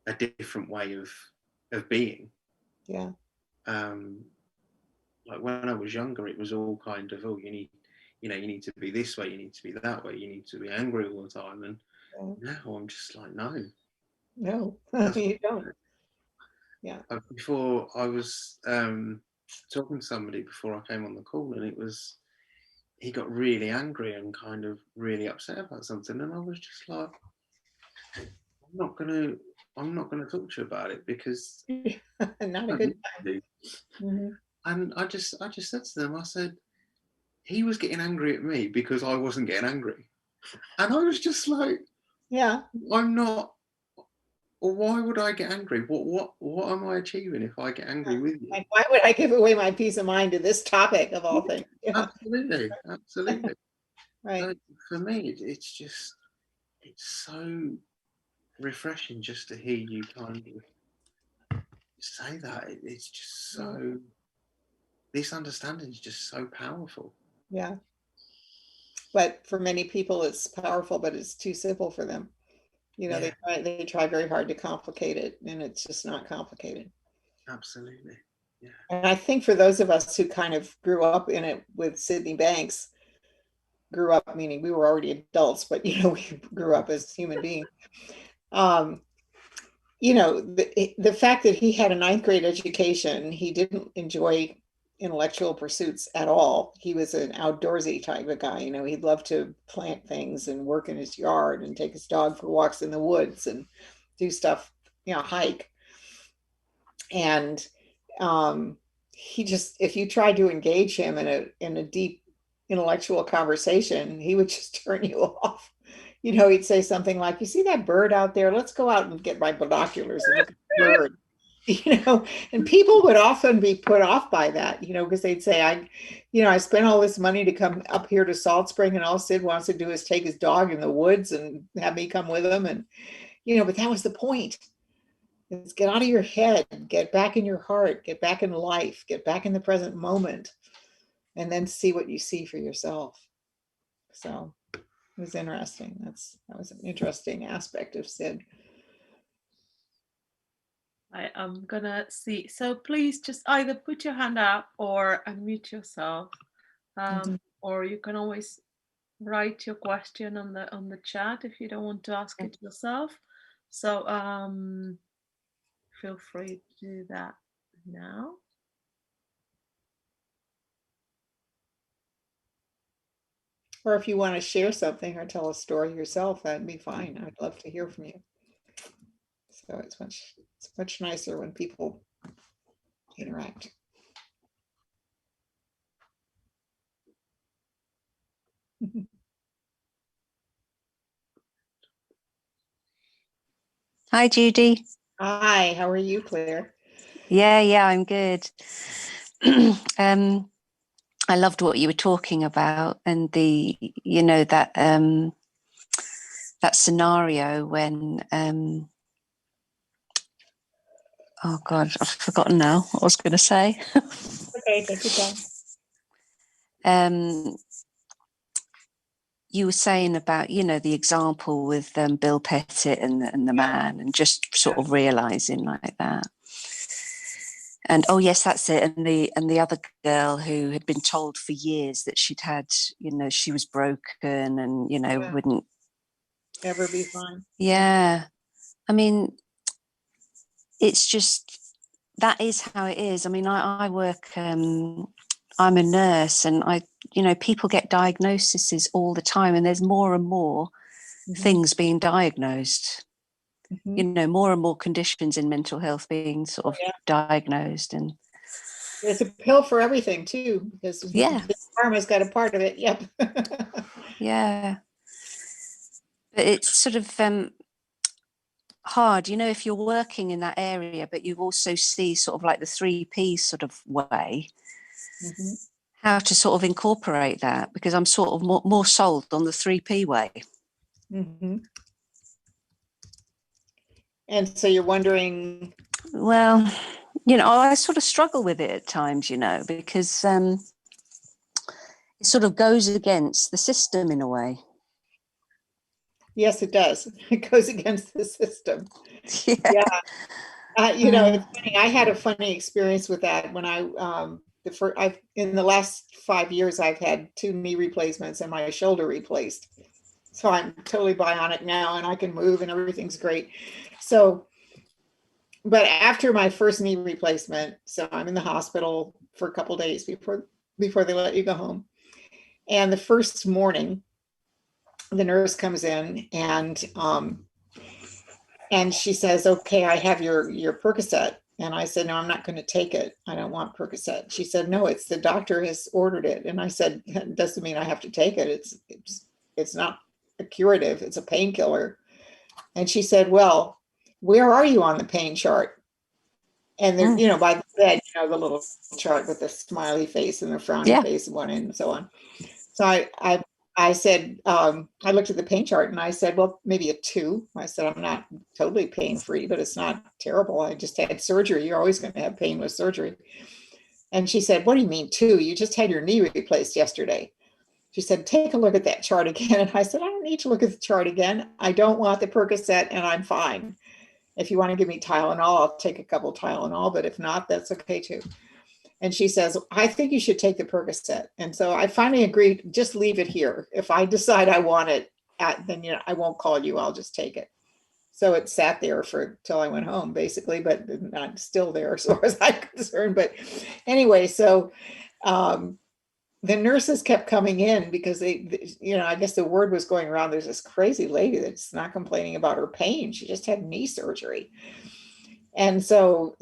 a different way of being. Yeah. Like when I was younger, it was all kind of, oh, you need to be this way, you need to be that way, you need to be angry all the time. And now I'm just like, no, you don't. Yeah. Before I was talking to somebody before I came on the call, and he got really angry and kind of really upset about something, and I was just like, I'm not gonna talk to you about it because Not a good time. Mm-hmm. And I just said to them, I said, he was getting angry at me because I wasn't getting angry, and I was just like, yeah, I'm not. Or why would I get angry? What am I achieving if I get angry with you? like, why would I give away my peace of mind to this topic of all things? Yeah. Absolutely. Right. So for me, it's so refreshing just to hear you kind of say that. It's just so, this understanding is just so powerful. Yeah. But for many people, it's powerful, but it's too simple for them. You know, they try very hard to complicate it, and it's just not complicated. Absolutely. Yeah. And I think for those of us who kind of grew up in it with Sydney Banks, grew up meaning we were already adults, but you know, we grew up as human beings. You know, the fact that he had a 9th grade education, he didn't enjoy intellectual pursuits at all. He was an outdoorsy type of guy. You know, he'd love to plant things and work in his yard and take his dog for walks in the woods and do stuff, you know, hike. And he just, if you tried to engage him in a deep intellectual conversation, he would just turn you off. You know, he'd say something like, "You see that bird out there? Let's go out and get my binoculars and look at the bird." You know, and people would often be put off by that, you know, because they'd say, I spent all this money to come up here to Salt Spring, and all Sid wants to do is take his dog in the woods and have me come with him. And, you know, but that was the point. Is get out of your head, get back in your heart, get back in life, get back in the present moment, and then see what you see for yourself. So it was interesting. That was an interesting aspect of Sid. I am gonna see. So please just either put your hand up or unmute yourself, or you can always write your question on the chat if you don't want to ask it yourself. So feel free to do that now. Or if you want to share something or tell a story yourself, that'd be fine. I'd love to hear from you. So it's much nicer when people interact. Hi, Judy. Hi, how are you, Claire? Yeah, I'm good. I loved what you were talking about, and the, you know, that scenario when oh God, I've forgotten now what I was going to say. Okay, take your time. You were saying about, you know, the example with Bill Pettit and the man, and just sort of realizing like that. And oh yes, that's it. And the other girl who had been told for years that she'd had, you know, she was broken and, you know, wouldn't ever be fine. Yeah. I mean, it's just, that is how it is. I mean, I work, I'm a nurse, and you know, people get diagnoses all the time, and there's more and more things being diagnosed. You know, more and more conditions in mental health being sort of diagnosed. And there's a pill for everything too, because pharma's got a part of it. Yep. Yeah. But it's sort of hard, you know, if you're working in that area, but you also see sort of like the 3P sort of way, how to sort of incorporate that, because I'm sort of more sold on the 3P way. And so you're wondering? Well, you know, I sort of struggle with it at times, you know, because it sort of goes against the system in a way. Yes, it does. It goes against the system. Yeah. You know, it's funny. I had a funny experience with that when in the last 5 years, I've had 2 knee replacements and my shoulder replaced. So I'm totally bionic now, and I can move and everything's great. So but after my first knee replacement, so I'm in the hospital for a couple days before they let you go home. And the first morning, the nurse comes in and she says, "Okay, I have your Percocet." And I said, "No, I'm not going to take it. I don't want Percocet." She said, "No, it's the doctor has ordered it." And I said, "That doesn't mean I have to take it. It's not a curative. It's a painkiller." And she said, "Well, where are you on the pain chart?" And there, you know, by the bed, you know, the little chart with the smiley face and the frowny face and one end and so on. So I said, I looked at the pain chart and I said, "Well, maybe a 2." I said, "I'm not totally pain free, but it's not terrible. I just had surgery. You're always going to have pain with surgery." And she said, "What do you mean 2? You just had your knee replaced yesterday." She said, "Take a look at that chart again." And I said, "I don't need to look at the chart again. I don't want the Percocet and I'm fine. If you want to give me Tylenol, I'll take a couple Tylenol, but if not, that's okay too." And she says, "I think you should take the Percocet." And so I finally agreed, just leave it here. If I decide I want it, then, you know, I won't call you. I'll just take it. So it sat there till I went home, basically, but not still there as far as I'm concerned. But anyway, so the nurses kept coming in because you know, I guess the word was going around. There's this crazy lady that's not complaining about her pain. She just had knee surgery. And so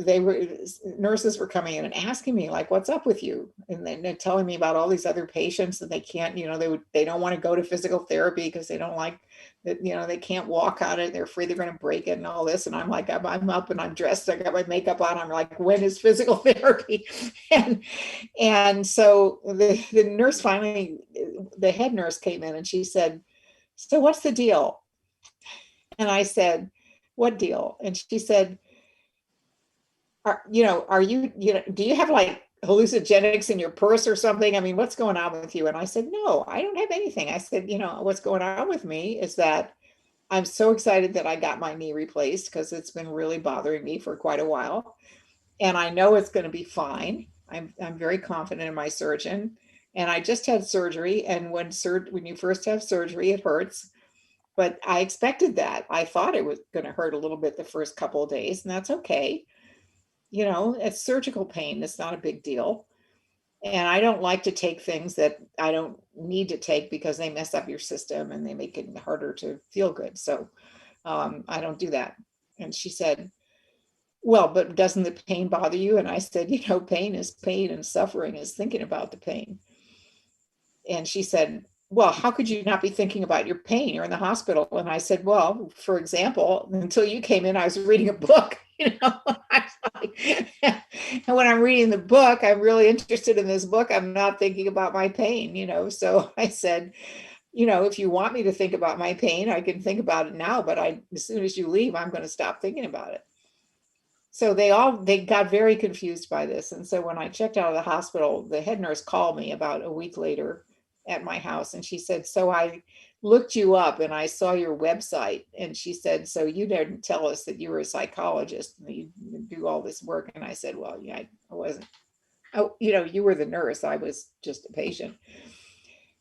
nurses were coming in and asking me, like, "What's up with you?" And then they're telling me about all these other patients that they can't, you know, they don't want to go to physical therapy because they don't like that, you know, they can't walk on it. They're afraid they're going to break it and all this. And I'm like, I'm up and I'm dressed. I got my makeup on. I'm like, when is physical therapy? And so the nurse finally, the head nurse came in and she said, "So what's the deal?" And I said, "What deal?" And she said, you know, do you have like hallucinogenics in your purse or something? I mean, what's going on with you?" And I said, "No, I don't have anything." I said, "You know, what's going on with me is that I'm so excited that I got my knee replaced because it's been really bothering me for quite a while. And I know it's going to be fine. I'm very confident in my surgeon. And I just had surgery. And when you first have surgery, it hurts. But I expected that. I thought it was going to hurt a little bit the first couple of days, and that's okay. You know, it's surgical pain. It's not a big deal. And I don't like to take things that I don't need to take because they mess up your system and they make it harder to feel good. So I don't do that." And she said, "Well, but doesn't the pain bother you?" And I said, "You know, pain is pain and suffering is thinking about the pain." And she said, "Well, how could you not be thinking about your pain? You're in the hospital." And I said, "Well, for example, until you came in, I was reading a book." You know, and when I'm reading the book, I'm really interested in this book. I'm not thinking about my pain, you know. So I said, "You know, if you want me to think about my pain, I can think about it now, but as soon as you leave, I'm going to stop thinking about it." So they got very confused by this. And so when I checked out of the hospital, the head nurse called me about a week later at my house. And she said, "So I looked you up and I saw your website." And she said, "So you didn't tell us that you were a psychologist and you do all this work." And I said, "Well, yeah, I wasn't. Oh, you know, you were the nurse. I was just a patient."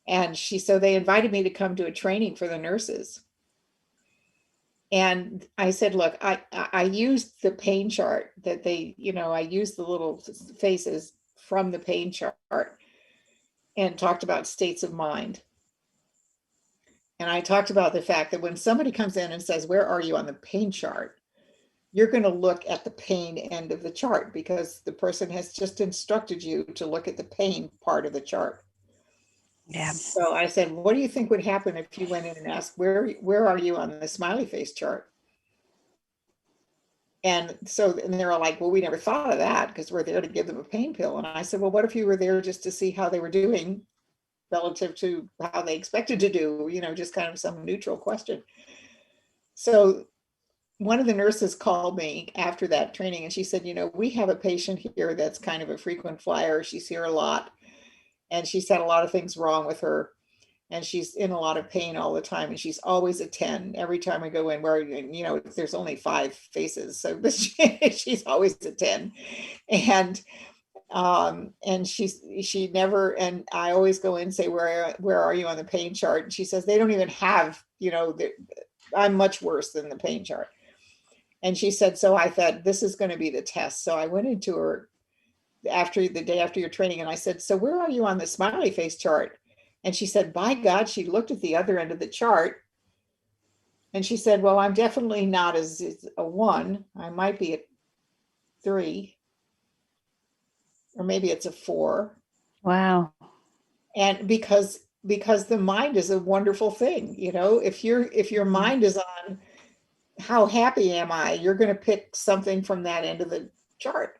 And so they invited me to come to a training for the nurses. And I said, "Look, I used the pain chart that they, you know, I used the little faces from the pain chart and talked about states of mind. And I talked about the fact that when somebody comes in and says, 'Where are you on the pain chart?' you're going to look at the pain end of the chart because the person has just instructed you to look at the pain part of the chart." Yeah. So I said, "What do you think would happen if you went in and asked, where are you on the smiley face chart?" And they were like, "Well, we never thought of that because we're there to give them a pain pill." And I said, "Well, what if you were there just to see how they were doing relative to how they expected to do, you know, just kind of some neutral question." So one of the nurses called me after that training and she said, "You know, we have a patient here that's kind of a frequent flyer. She's here a lot. And she's had a lot of things wrong with her. And she's in a lot of pain all the time. And she's always a 10 every time I go in where, you know, there's only 5 faces. So she's always a 10. And she never, and I always go in and say, where are you on the pain chart?" And she says, "They don't even have, you know, I'm much worse than the pain chart." And she said, so I thought this is going to be the test. So I went into her after the day after your training, and I said, so where are you on the smiley face chart? And she said, by God, she looked at the other end of the chart. And she said, well, I'm definitely not as a 1. I might be a 3. Or maybe it's a 4. Wow. And because the mind is a wonderful thing, you know, if your mind is on how happy am I, you're going to pick something from that end of the chart.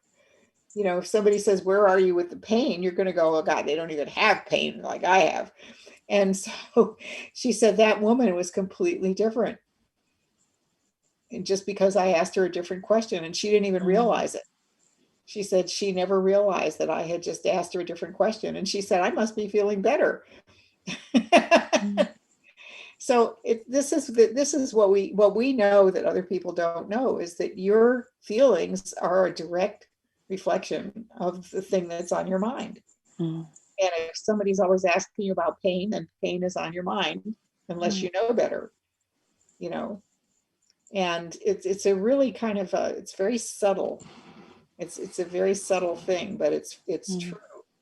You know, if somebody says, where are you with the pain? You're going to go, oh God, they don't even have pain like I have. And so she said that woman was completely different. And just because I asked her a different question, and she didn't even realize it. She said she never realized that I had just asked her a different question. And she said, I must be feeling better. So this is what we know that other people don't know, is that your feelings are a direct reflection of the thing that's on your mind. And if somebody's always asking you about pain, then pain is on your mind, unless you know better, you know. And it's a really kind of it's very subtle. It's a very subtle thing, but it's true.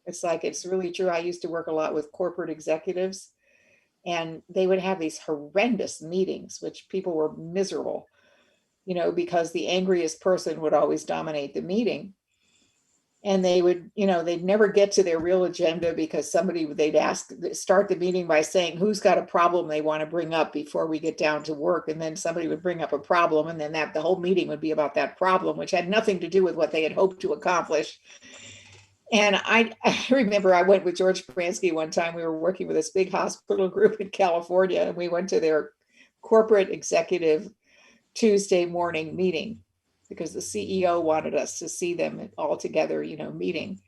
It's like, it's really true. I used to work a lot with corporate executives, and they would have these horrendous meetings, which people were miserable, you know, because the angriest person would always dominate the meeting. And they would, you know, they'd never get to their real agenda, because they'd start the meeting by saying, who's got a problem they want to bring up before we get down to work. And then somebody would bring up a problem, and then the whole meeting would be about that problem, which had nothing to do with what they had hoped to accomplish. And I remember I went with George Pransky one time. We were working with this big hospital group in California, and we went to their corporate executive Tuesday morning meeting, because the CEO wanted us to see them all together, you know, meeting.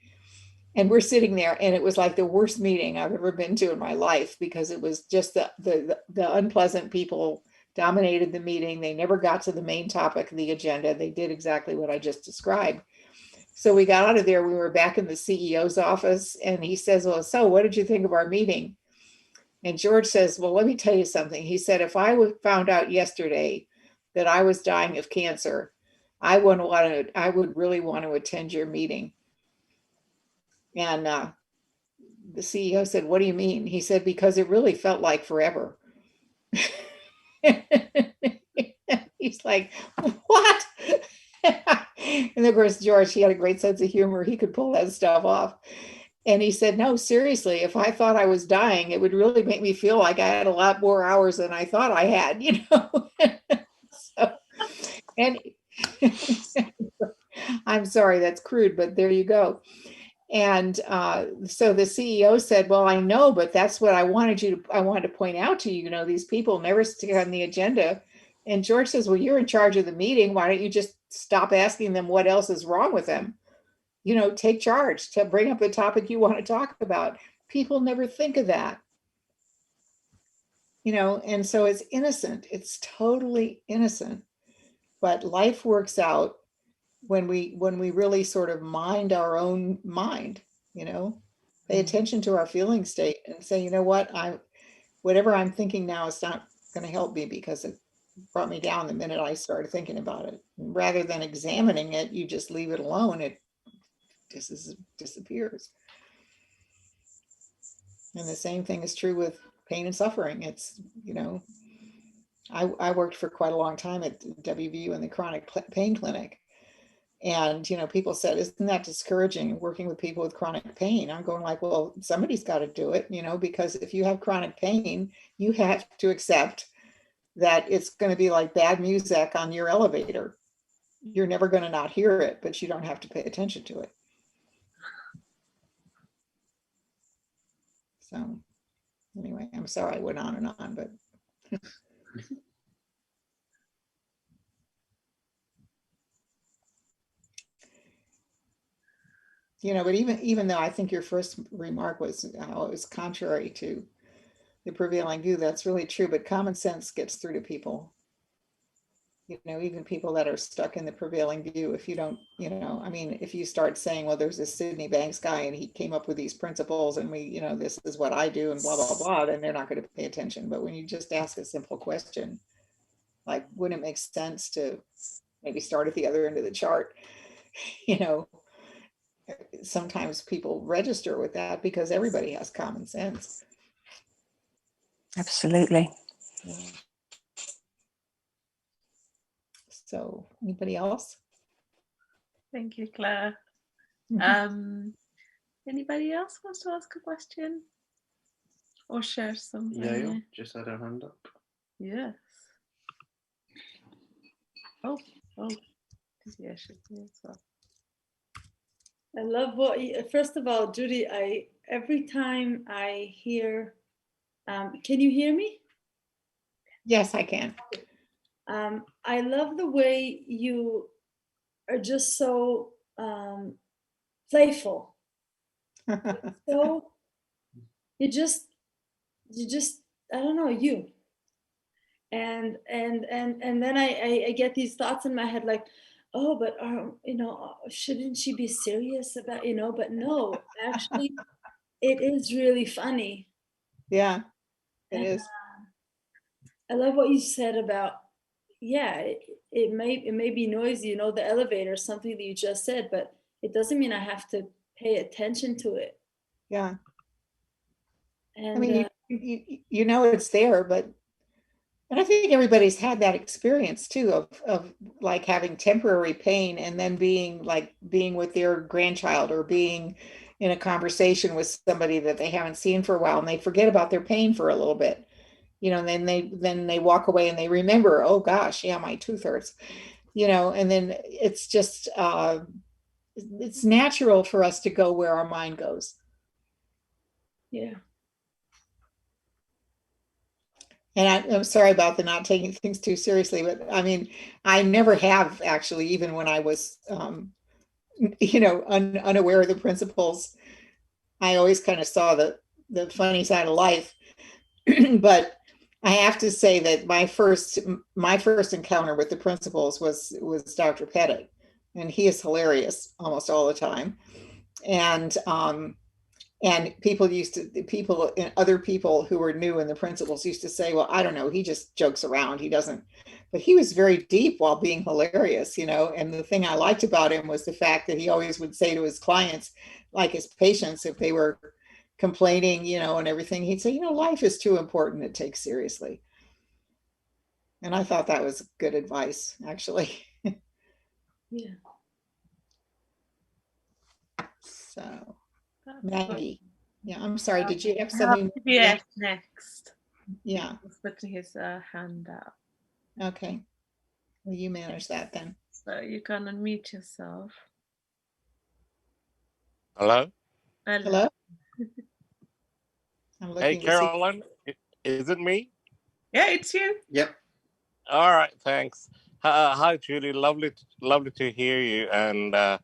And we're sitting there, and it was like the worst meeting I've ever been to in my life, because it was just the unpleasant people dominated the meeting. They never got to the main topic of the agenda. They did exactly what I just described. So we got out of there. We were back in the CEO's office, and he says, well, so what did you think of our meeting? And George says, well, let me tell you something. He said, if I found out yesterday that I was dying of cancer, I would really want to attend your meeting. And the CEO said, what do you mean? He said, because it really felt like forever. He's like, what? And of course, George, he had a great sense of humor. He could pull that stuff off. And he said, no, seriously, if I thought I was dying, it would really make me feel like I had a lot more hours than I thought I had, you know? So, and I'm sorry, that's crude, but there you go. And so the CEO said, well, I know, but that's what I wanted to point out to you, you know, these people never stick on the agenda. And George says, well, you're in charge of the meeting. Why don't you just stop asking them what else is wrong with them? You know, take charge to bring up the topic you want to talk about. People never think of that. You know, and so it's innocent. It's totally innocent. But life works out when we really sort of mind our own mind, you know, pay attention to our feeling state and say, you know what, whatever I'm thinking now is not going to help me, because it brought me down the minute I started thinking about it. And rather than examining it, you just leave it alone. It just disappears. And the same thing is true with pain and suffering. It's, you know, I worked for quite a long time at WVU in the chronic pain clinic. And, you know, people said, isn't that discouraging, working with people with chronic pain? I'm going like, well, somebody's got to do it, you know, because if you have chronic pain, you have to accept that it's going to be like bad music on your elevator. You're never going to not hear it, but you don't have to pay attention to it. So anyway, I'm sorry I went on and on, but. You know, but even though I think your first remark was how it was contrary to the prevailing view, that's really true, but common sense gets through to people. You know, even people that are stuck in the prevailing view, if you don't, you know, I mean, if you start saying, well, there's this Sydney Banks guy and he came up with these principles and we, you know, this is what I do and blah, blah, blah, then they're not going to pay attention. But when you just ask a simple question, like, wouldn't it make sense to maybe start at the other end of the chart. You know, sometimes people register with that because everybody has common sense. Absolutely. Yeah. So, anybody else? Thank you, Claire. Anybody else wants to ask a question or share something? Yeah, just had her hand up. Yes. Oh, yeah, she's here as well. I love what first of all, Judy, every time I hear, can you hear me? Yes, I can. I love the way you are just so playful. So you just I don't know, you. And then I get these thoughts in my head like, oh, but shouldn't she be serious about, but no, actually it is really funny. Yeah, it is. I love what you said about, yeah, it may be noisy, the elevator, something that you just said, but it doesn't mean I have to pay attention to it. Yeah. And I mean, you know it's there, but and I think everybody's had that experience too of like having temporary pain and then being with their grandchild or being in a conversation with somebody that they haven't seen for a while and they forget about their pain for a little bit, and then they walk away and they remember, oh gosh, yeah, my tooth hurts, and then it's just it's natural for us to go where our mind goes. yeah. And I'm sorry about the not taking things too seriously, but I mean, I never have actually, even when I was, unaware of the principles. I always kind of saw the funny side of life. But I have to say that my first encounter with the principles was Dr. Pettit, and he is hilarious almost all the time. And other people who were new in the principles used to say, well, I don't know, he just jokes around. He doesn't, but he was very deep while being hilarious, and the thing I liked about him was the fact that he always would say to his clients, like his patients, if they were complaining, and everything, he'd say, life is too important to take seriously. And I thought that was good advice, actually. Yeah. So Maggie, yeah, I'm sorry. Did you have something? Yes, next. Yeah. He's putting his hand out. Okay. Well, you manage that then. So you can unmute yourself. Hello? Hello? I'm looking Hey, Carolyn, is it me? Yeah, it's you. Yep. All right, thanks. Hi, Judy. Lovely to hear you. And I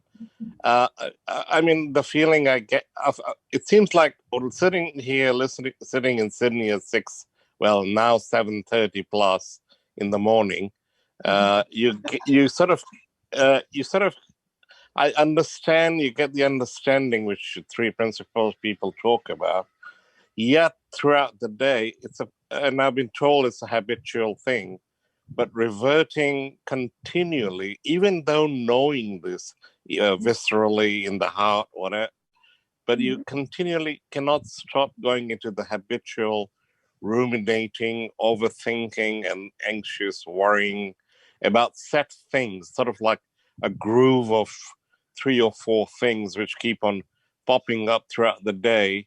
mean, the feeling I get, it seems like sitting here, sitting in Sydney at 7:30 plus in the morning. You sort of, I understand. You get the understanding which three principles people talk about. Yet throughout the day, and I've been told it's a habitual thing, but reverting continually, even though knowing this viscerally in the heart, whatever, but you continually cannot stop going into the habitual ruminating, overthinking, and anxious worrying about set things, sort of like a groove of 3 or 4 things which keep on popping up throughout the day.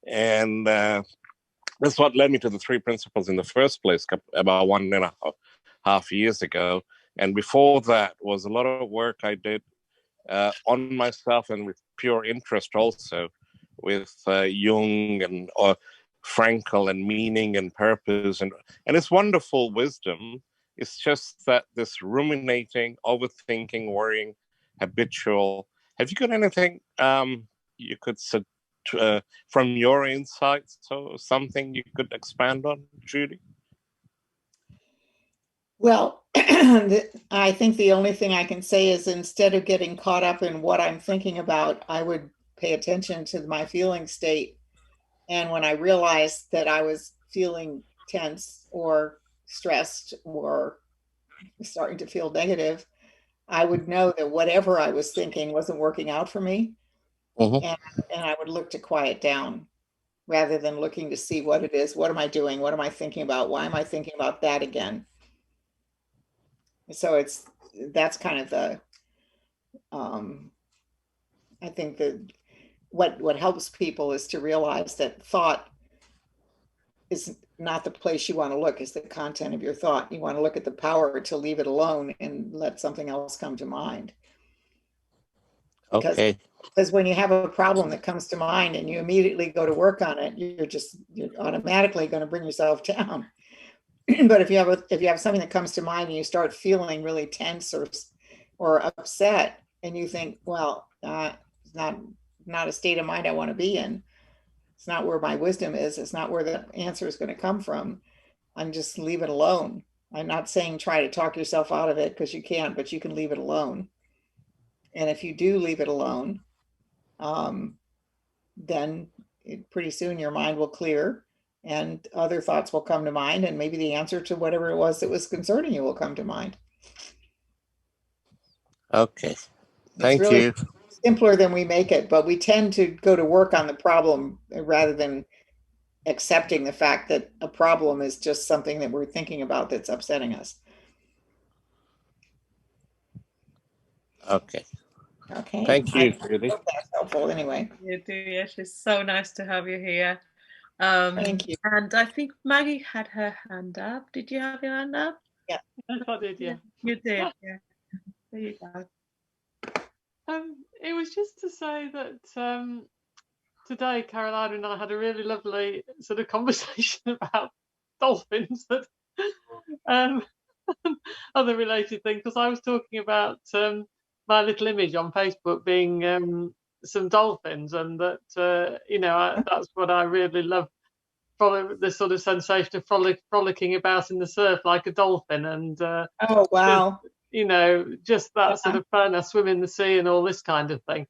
And that's what led me to the 3 principles in the first place, about 1.5 years ago. And before that was a lot of work I did on myself and with pure interest also, with Jung and Frankl and meaning and purpose. And it's wonderful wisdom. It's just that this ruminating, overthinking, worrying, habitual. Have you got anything you could from your insights, so something you could expand on, Judy? Well, I think the only thing I can say is instead of getting caught up in what I'm thinking about, I would pay attention to my feeling state. And when I realized that I was feeling tense or stressed or starting to feel negative, I would know that whatever I was thinking wasn't working out for me. Mhm. And I would look to quiet down rather than looking to see what it is. What am I doing? What am I thinking about? Why am I thinking about that again? So that's kind of the, I think that what helps people is to realize that thought is not the place you want to look, is the content of your thought. You want to look at the power to leave it alone and let something else come to mind. Because Okay. when you have a problem that comes to mind and you immediately go to work on it, you're automatically going to bring yourself down. But if you have something that comes to mind and you start feeling really tense or upset, and you think, well, it's not a state of mind I want to be in. It's not where my wisdom is. It's not where the answer is going to come from. I'm just leave it alone. I'm not saying try to talk yourself out of it, because you can't, but you can leave it alone. And if you do leave it alone, then pretty soon your mind will clear and other thoughts will come to mind, and maybe the answer to whatever it was that was concerning you will come to mind. Okay. It's Thank really you. simpler than we make it, but we tend to go to work on the problem rather than accepting the fact that a problem is just something that we're thinking about that's upsetting us. Okay. Okay. Thank you, Judy. I hope that's helpful anyway. You do, yes. It's so nice to have you here. Thank you. And I think Maggie had her hand up. Did you have your hand up? Yeah. Yes, I did, yeah. You did, yeah. There you go. It was just to say that today Carolina and I had a really lovely sort of conversation about dolphins that other related things, because I was talking about my little image on Facebook being some dolphins, and that that's what I really love, the sort of sensation of frolicking about in the surf like a dolphin, and Oh, wow. just that sort of fun. I swim in the sea and all this kind of thing.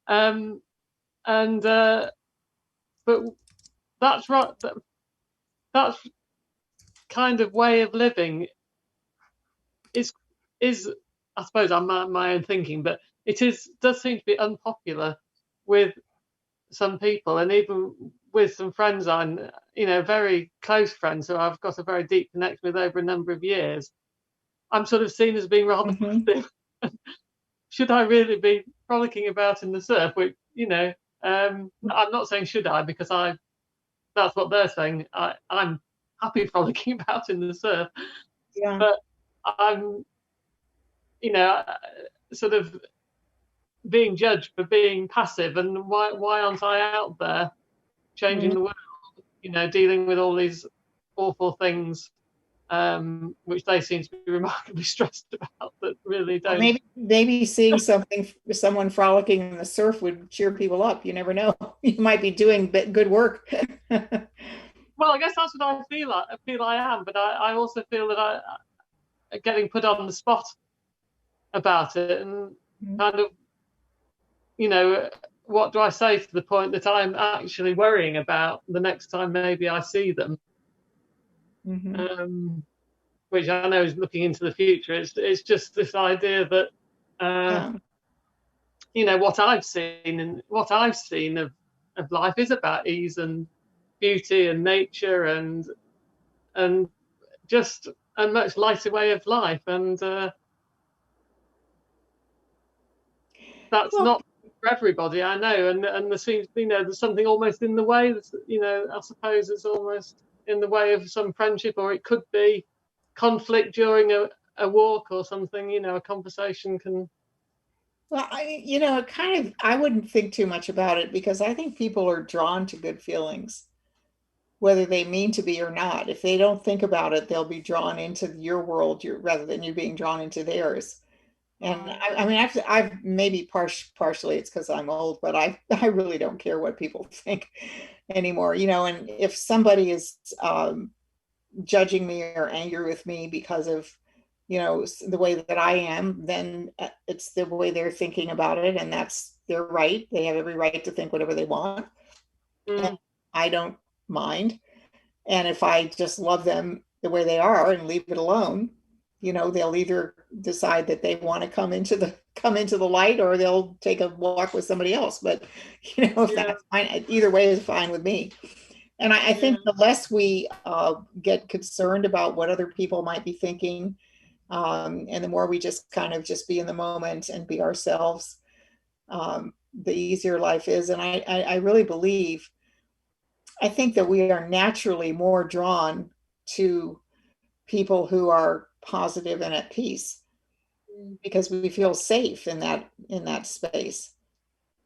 But that's right. That's kind of way of living is I suppose I'm my own thinking, but does seem to be unpopular with some people, and even with some friends very close friends who I've got a very deep connection with over a number of years. I'm sort of seen as being rather passive. Should I really be frolicking about in the surf? Which, I'm not saying should I, because that's what they're saying. I'm happy frolicking about in the surf. Yeah. But I'm, sort of being judged for being passive, and why aren't I out there changing the world, dealing with all these awful things, which they seem to be remarkably stressed about, that really don't. Well, maybe seeing someone frolicking in the surf would cheer people up. You never know. You might be doing good work. Well, I guess that's what I feel. I feel I am, but I also feel that I getting put on the spot about it, and kind of, what do I say to the point that I'm actually worrying about the next time maybe I see them, which I know is looking into the future. It's just this idea that what I've seen of life is about ease and beauty and nature and just a much lighter way of life, and that's not for everybody, I know, and there seems, there's something almost in the way, I suppose it's almost in the way of some friendship, or it could be conflict during a walk or something, a conversation can. Well, I wouldn't think too much about it, because I think people are drawn to good feelings, whether they mean to be or not. If they don't think about it, they'll be drawn into your world rather than you being drawn into theirs. And I've maybe partially it's because I'm old, but I really don't care what people think anymore. And if somebody is judging me or angry with me because of the way that I am, then it's the way they're thinking about it, and that's their right. They have every right to think whatever they want. And I don't mind. And if I just love them the way they are and leave it alone, You know, they'll either decide that they want to come into the light, or they'll take a walk with somebody else. But you know, if that's fine, either way is fine with me. And I think the less we get concerned about what other people might be thinking, and the more we just kind of just be in the moment and be ourselves, the easier life is. And I really believe, I think that we are naturally more drawn to people who are positive and at peace, because we feel safe in that space.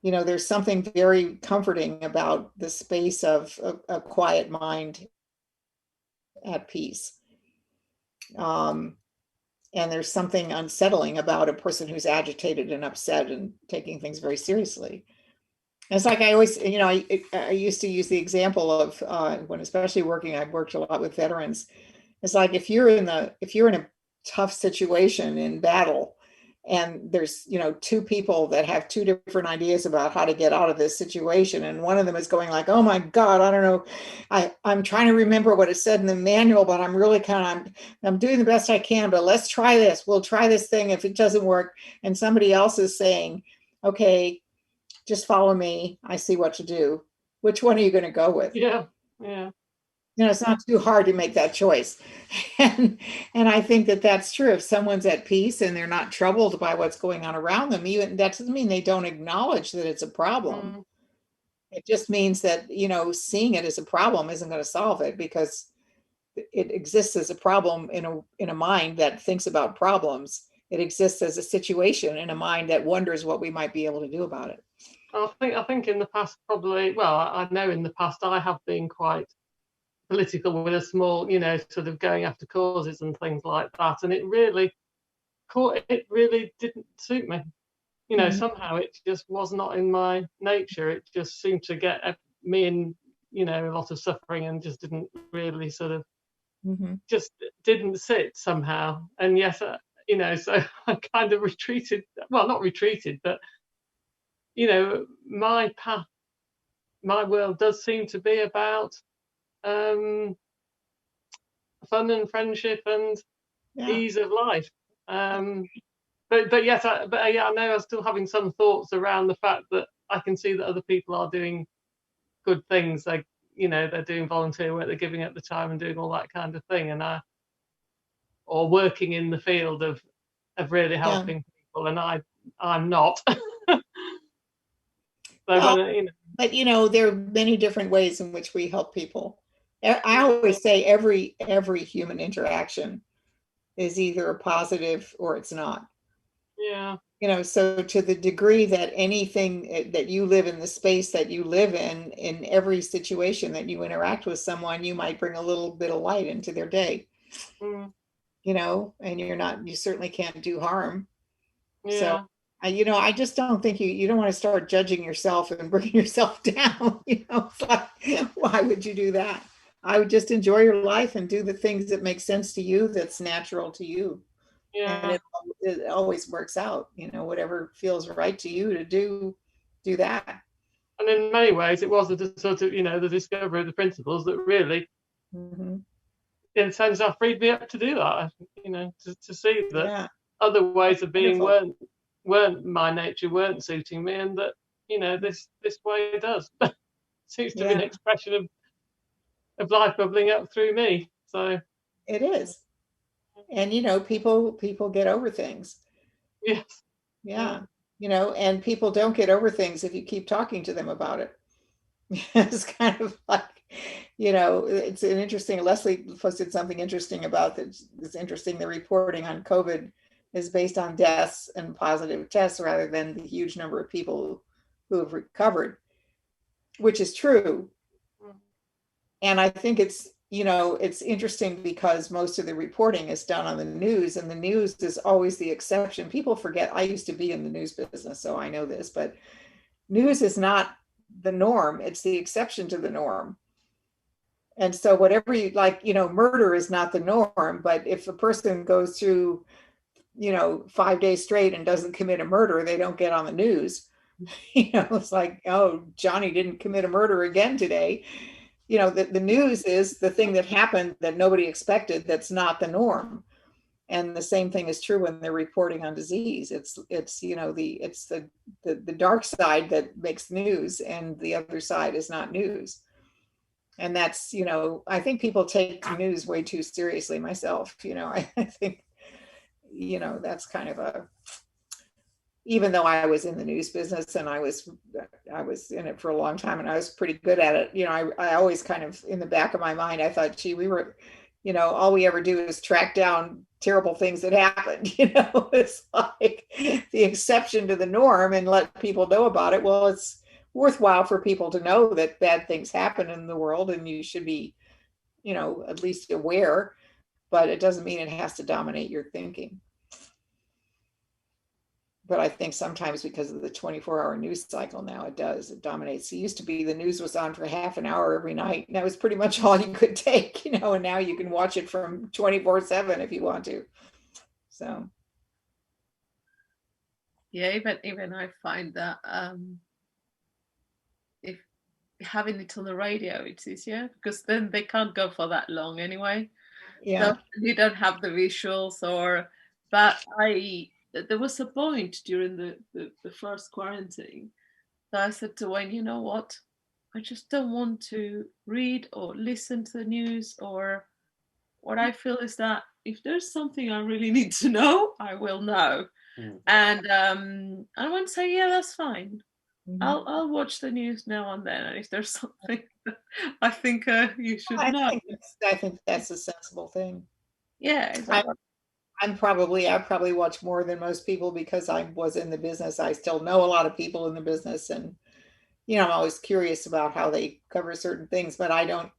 You know, there's something very comforting about the space of a quiet mind at peace. And there's something unsettling about a person who's agitated and upset and taking things very seriously. And it's like I always, you know, I used to use the example of when, especially working, I've worked a lot with veterans. It's like if you're in a tough situation in battle, and there's, you know, two people that have two different ideas about how to get out of this situation, and one of them is going like, oh my God, I don't know, I'm trying to remember what it said in the manual, but I'm really I'm doing the best I can, but let's try this, we'll try this thing. If it doesn't work, and somebody else is saying, okay, just follow me, I see what to do, which one are you going to go with? Yeah. You know, it's not too hard to make that choice. And I think that that's true. If someone's at peace and they're not troubled by what's going on around them, even that doesn't mean they don't acknowledge that it's a problem. It just means that, you know, seeing it as a problem isn't going to solve it, because it exists as a problem in a mind that thinks about problems. It exists as a situation in a mind that wonders what we might be able to do about it. I think in the past, probably, well, I know in the past I have been quite political with a small, you know, sort of going after causes and things like that, and it really didn't suit me. You know, somehow it just was not in my nature. It just seemed to get me in, you know, a lot of suffering, and just didn't really sort of just didn't sit somehow. And yes, you know, so I kind of retreated. Well, not retreated, but you know, my path, my world does seem to be about fun and friendship and ease of life. But yes, I know I'm still having some thoughts around the fact that I can see that other people are doing good things. Like, you know, they're doing volunteer work, they're giving up the time and doing all that kind of thing, and or working in the field of really helping people, and I'm not. But you know, there are many different ways in which we help people. I always say every human interaction is either a positive or it's not. Yeah. You know, so to the degree that anything that you live in, the space that you live in every situation that you interact with someone, you might bring a little bit of light into their day. You know, and you certainly can't do harm. So you know, I just don't think you don't want to start judging yourself and bringing yourself down. You know, it's like, why would you do that? I would just enjoy your life and do the things that make sense to you, that's natural to you. And it always works out. You know, whatever feels right to you to do that. And in many ways, it was the sort of, you know, the discovery of the principles that really, in a sense, that freed me up to do that. You know, to see that other ways of being weren't my nature, weren't suiting me, and that, you know, this way does. Seems to be an expression of life bubbling up through me. So it is. And you know, people get over things. Yes. Yeah. You know, and people don't get over things if you keep talking to them about it. It's kind of like, you know, it's an interesting, Leslie posted something interesting about this. It's interesting, the reporting on COVID is based on deaths and positive tests rather than the huge number of people who have recovered, which is true. And I think it's, you know, it's interesting because most of the reporting is done on the news, and the news is always the exception. People forget, I used to be in the news business, so I know this, but news is not the norm. It's the exception to the norm. And so whatever you like, you know, murder is not the norm, but if a person goes through, you know, 5 days straight and doesn't commit a murder, they don't get on the news. You know, it's like, oh, Johnny didn't commit a murder again today. You know, the news is the thing that happened that nobody expected, that's not the norm. And the same thing is true when they're reporting on disease. It's the dark side that makes news, and the other side is not news. And that's, I think people take news way too seriously. Myself, I think, that's kind of even though I was in the news business and I was in it for a long time and I was pretty good at it, I always kind of, in the back of my mind, I thought, gee, we were, all we ever do is track down terrible things that happened. It's like the exception to the norm and let people know about it. Well, it's worthwhile for people to know that bad things happen in the world, and you should be, at least aware, but it doesn't mean it has to dominate your thinking. But I think sometimes because of the 24-hour news cycle now, it dominates. It used to be the news was on for half an hour every night, and that was pretty much all you could take, and now you can watch it from 24/7 if you want to. So. Yeah, even I find that if having it on the radio, it's easier because then they can't go for that long anyway. Yeah. So you don't have the visuals but there was a point during the first quarantine that I said to Wayne, you know what? I just don't want to read or listen to the news, or what I feel is that if there's something I really need to know, I will know. And I won't say, yeah, that's fine. I'll watch the news now and then, and if there's something I think you should know. I think that's a sensible thing. Yeah, exactly. I probably watch more than most people because I was in the business. I still know a lot of people in the business, and I'm always curious about how they cover certain things, but I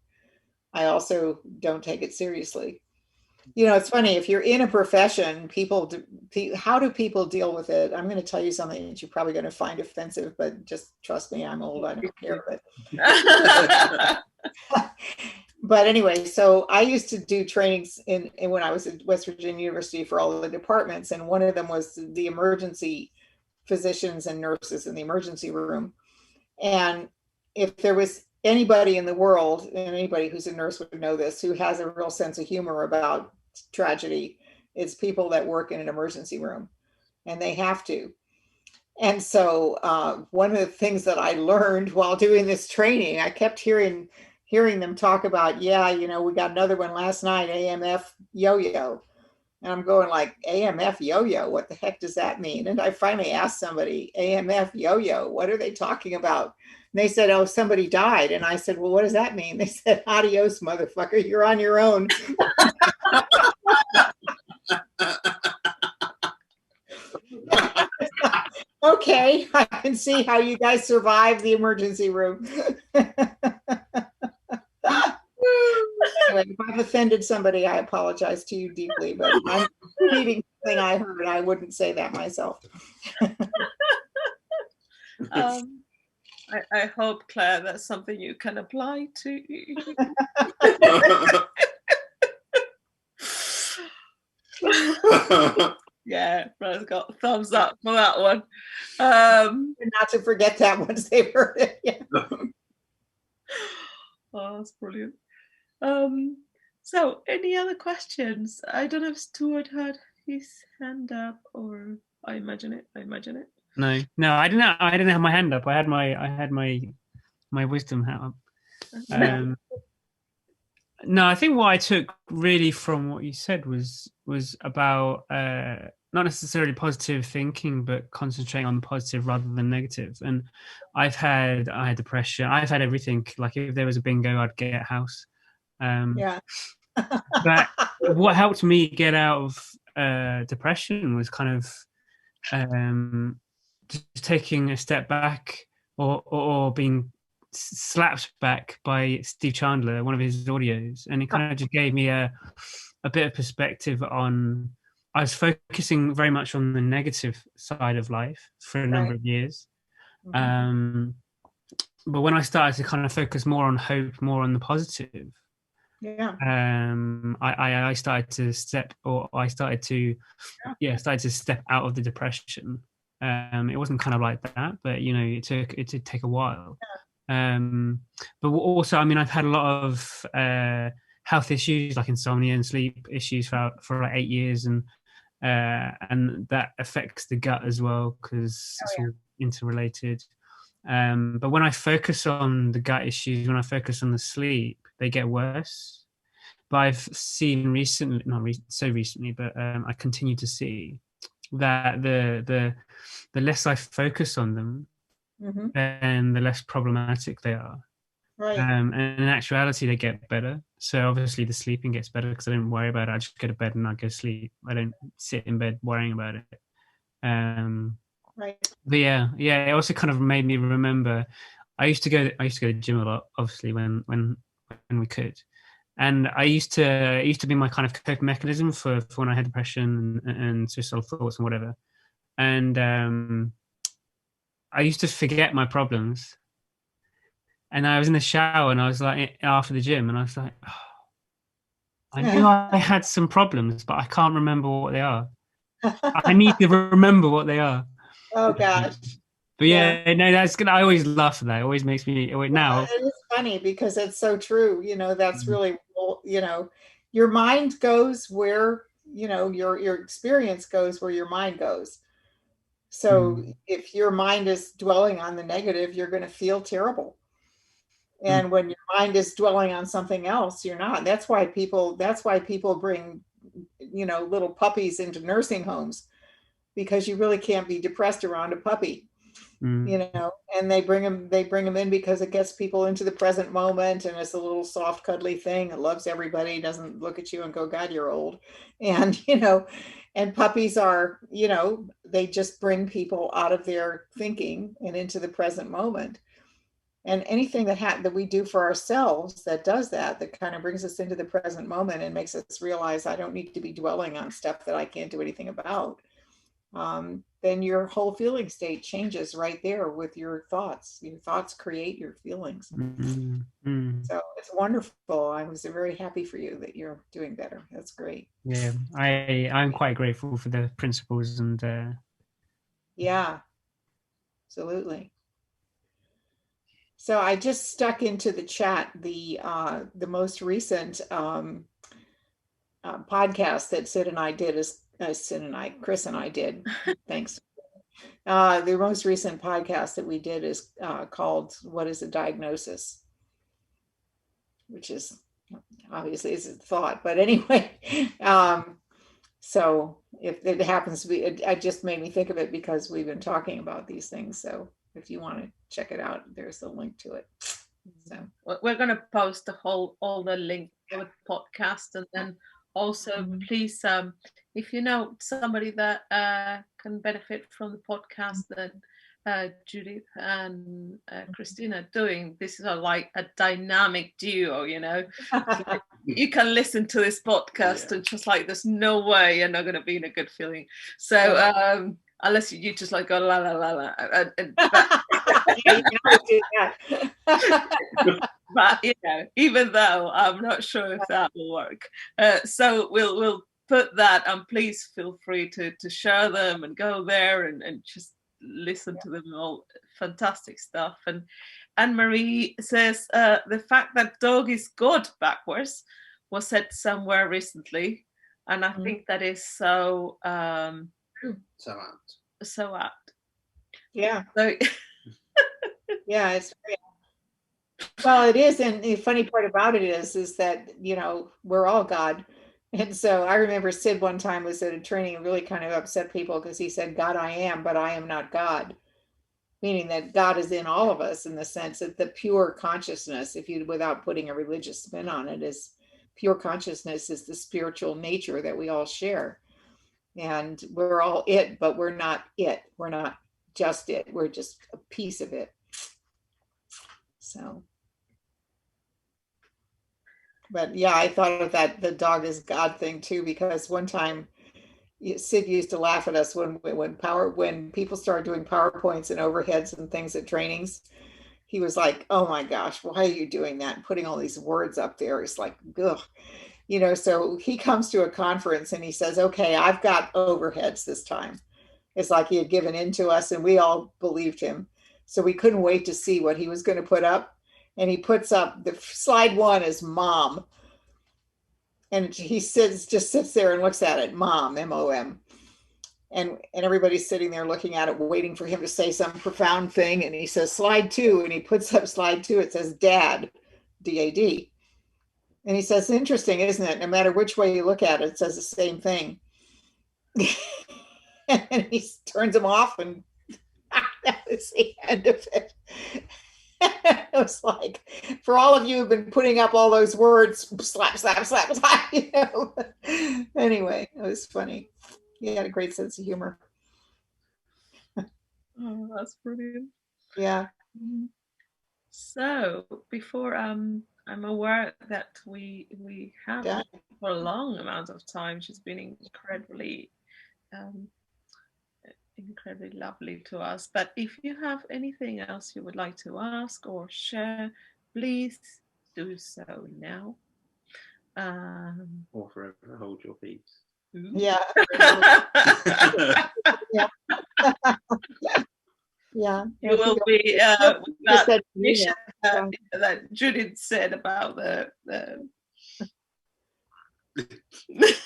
also don't take it seriously. It's funny, if you're in a profession, how do people deal with it? I'm going to tell you something that you're probably going to find offensive, but just trust me, I'm old, I don't care. But anyway, so I used to do trainings in when I was at West Virginia University for all of the departments, and one of them was the emergency physicians and nurses in the emergency room. And if there was anybody in the world, and anybody who's a nurse would know this, who has a real sense of humor about tragedy, it's people that work in an emergency room, and they have to. And so one of the things that I learned while doing this training, I kept hearing them talk about, we got another one last night, AMF yo-yo. And I'm going like, AMF yo-yo, what the heck does that mean? And I finally asked somebody, AMF yo-yo, what are they talking about? And they said, oh, somebody died. And I said, well, what does that mean? They said, adios, motherfucker, you're on your own. Okay, I can see how you guys survived the emergency room. Anyway, if I've offended somebody, I apologize to you deeply, but I'm repeating something I heard. I wouldn't say that myself. I hope, Claire, that's something you can apply to. Yeah, Brad's got a thumbs up for that one. Not to forget that once they've heard it. Yeah. Oh, that's brilliant. So any other questions? I don't know if Stuart had his hand up, or I imagine it. No, I didn't have my hand up. I had my wisdom hat up. No, I think what I took really from what you said was about not necessarily positive thinking, but concentrating on the positive rather than negative. And I had depression. I've had everything. Like if there was a bingo, I'd get a house. Yeah. But what helped me get out of depression was kind of just taking a step back, or being slapped back by Steve Chandler, one of his audios, and it kind of just gave me a bit of perspective on. I was focusing very much on the negative side of life for a number of years, but when I started to kind of focus more on hope, more on the positive, I started to step out of the depression. It wasn't kind of like that, but it did take a while. But also, I mean, I've had a lot of health issues like insomnia and sleep issues for like 8 years, and that affects the gut as well because it's all interrelated. But when I focus on the gut issues, when I focus on the sleep, they get worse. But I've seen recently, so recently, but I continue to see that the less I focus on them, then the less problematic they are. Right. And in actuality, they get better. So obviously the sleeping gets better because I don't worry about it. I just go to bed and I go sleep. I don't sit in bed worrying about it. Right. But yeah, it also kind of made me remember. I used to go to the gym a lot, obviously when we could, and it used to be my kind of coping mechanism for when I had depression and suicidal thoughts and whatever. And I used to forget my problems. And I was in the shower and I was like, after the gym, and I was like, oh, I knew I had some problems, but I can't remember what they are. I need to remember what they are. Oh gosh. But yeah, no, that's good. I always laugh at that. It always makes me now. It is funny because it's so true. That's really, your mind goes where, your experience goes where your mind goes. So if your mind is dwelling on the negative, you're going to feel terrible. And when your mind is dwelling on something else, you're not. That's why people bring, little puppies into nursing homes, because you really can't be depressed around a puppy, and they bring them in because it gets people into the present moment, and it's a little soft, cuddly thing. It loves everybody, doesn't look at you and go, God, you're old. And, and puppies are, they just bring people out of their thinking and into the present moment. And anything that we do for ourselves that does that kind of brings us into the present moment and makes us realize I don't need to be dwelling on stuff that I can't do anything about. Then your whole feeling state changes right there with your thoughts. Your thoughts create your feelings. So it's wonderful. I was very happy for you that you're doing better. That's great. Yeah, I'm quite grateful for the principles and. Yeah, absolutely. So I just stuck into the chat the most recent podcast that Chris and I did. Thanks. The most recent podcast that we did is called "What is a Diagnosis?" which is obviously is a thought, but anyway. So if it happens to be, it just made me think of it because we've been talking about these things. So if you want to check it out, there's a link to it. So we're going to post all the link to the podcast, and then also please, if you know somebody that can benefit from the podcast that Judith and Christina doing, this is like a dynamic duo, you can listen to this podcast and just like there's no way you're not going to be in a good feeling. So unless you just like go la la la la. But even though I'm not sure if that will work, so we'll put that, and please feel free to share them and go there and just listen to them. All fantastic stuff. And Anne-Marie says the fact that dog is God backwards was said somewhere recently, and I think that is so so apt. Yeah. So yeah, it's well, it is. And the funny part about it is that, we're all God. And so I remember Sid one time was at a training and really kind of upset people because he said, God, I am, but I am not God. Meaning that God is in all of us, in the sense that the pure consciousness, without putting a religious spin on it, is pure consciousness is the spiritual nature that we all share. And we're all it, but we're not it. We're not just it. We're just a piece of it. So, but yeah, I thought of that, the dog is God thing too, because one time Sid used to laugh at us when people started doing PowerPoints and overheads and things at trainings. He was like, oh my gosh, why are you doing that? And putting all these words up there. It's like, ugh. So he comes to a conference and he says, okay, I've got overheads this time. It's like he had given in to us and we all believed him. So we couldn't wait to see what he was going to put up. And he puts up, the slide one is mom. And he just sits there and looks at it, Mom, M-O-M. And everybody's sitting there looking at it, waiting for him to say some profound thing. And he says, slide 2. And he puts up slide 2. It says Dad, D-A-D. And he says, interesting, isn't it? No matter which way you look at it, it says the same thing. And he turns him off, and that was the end of it. It was like, for all of you who've been putting up all those words, slap, slap, slap, slap, you know. Anyway, it was funny. He had a great sense of humor. Oh, that's brilliant. Yeah. So before I'm aware that we have Yeah. for a long amount of time. She's been incredibly lovely to us. But if you have anything else you would like to ask or share, please do so now. Or forever hold your peace. Yeah. Yeah. Yeah. You will be Just said, that Judith said about the no.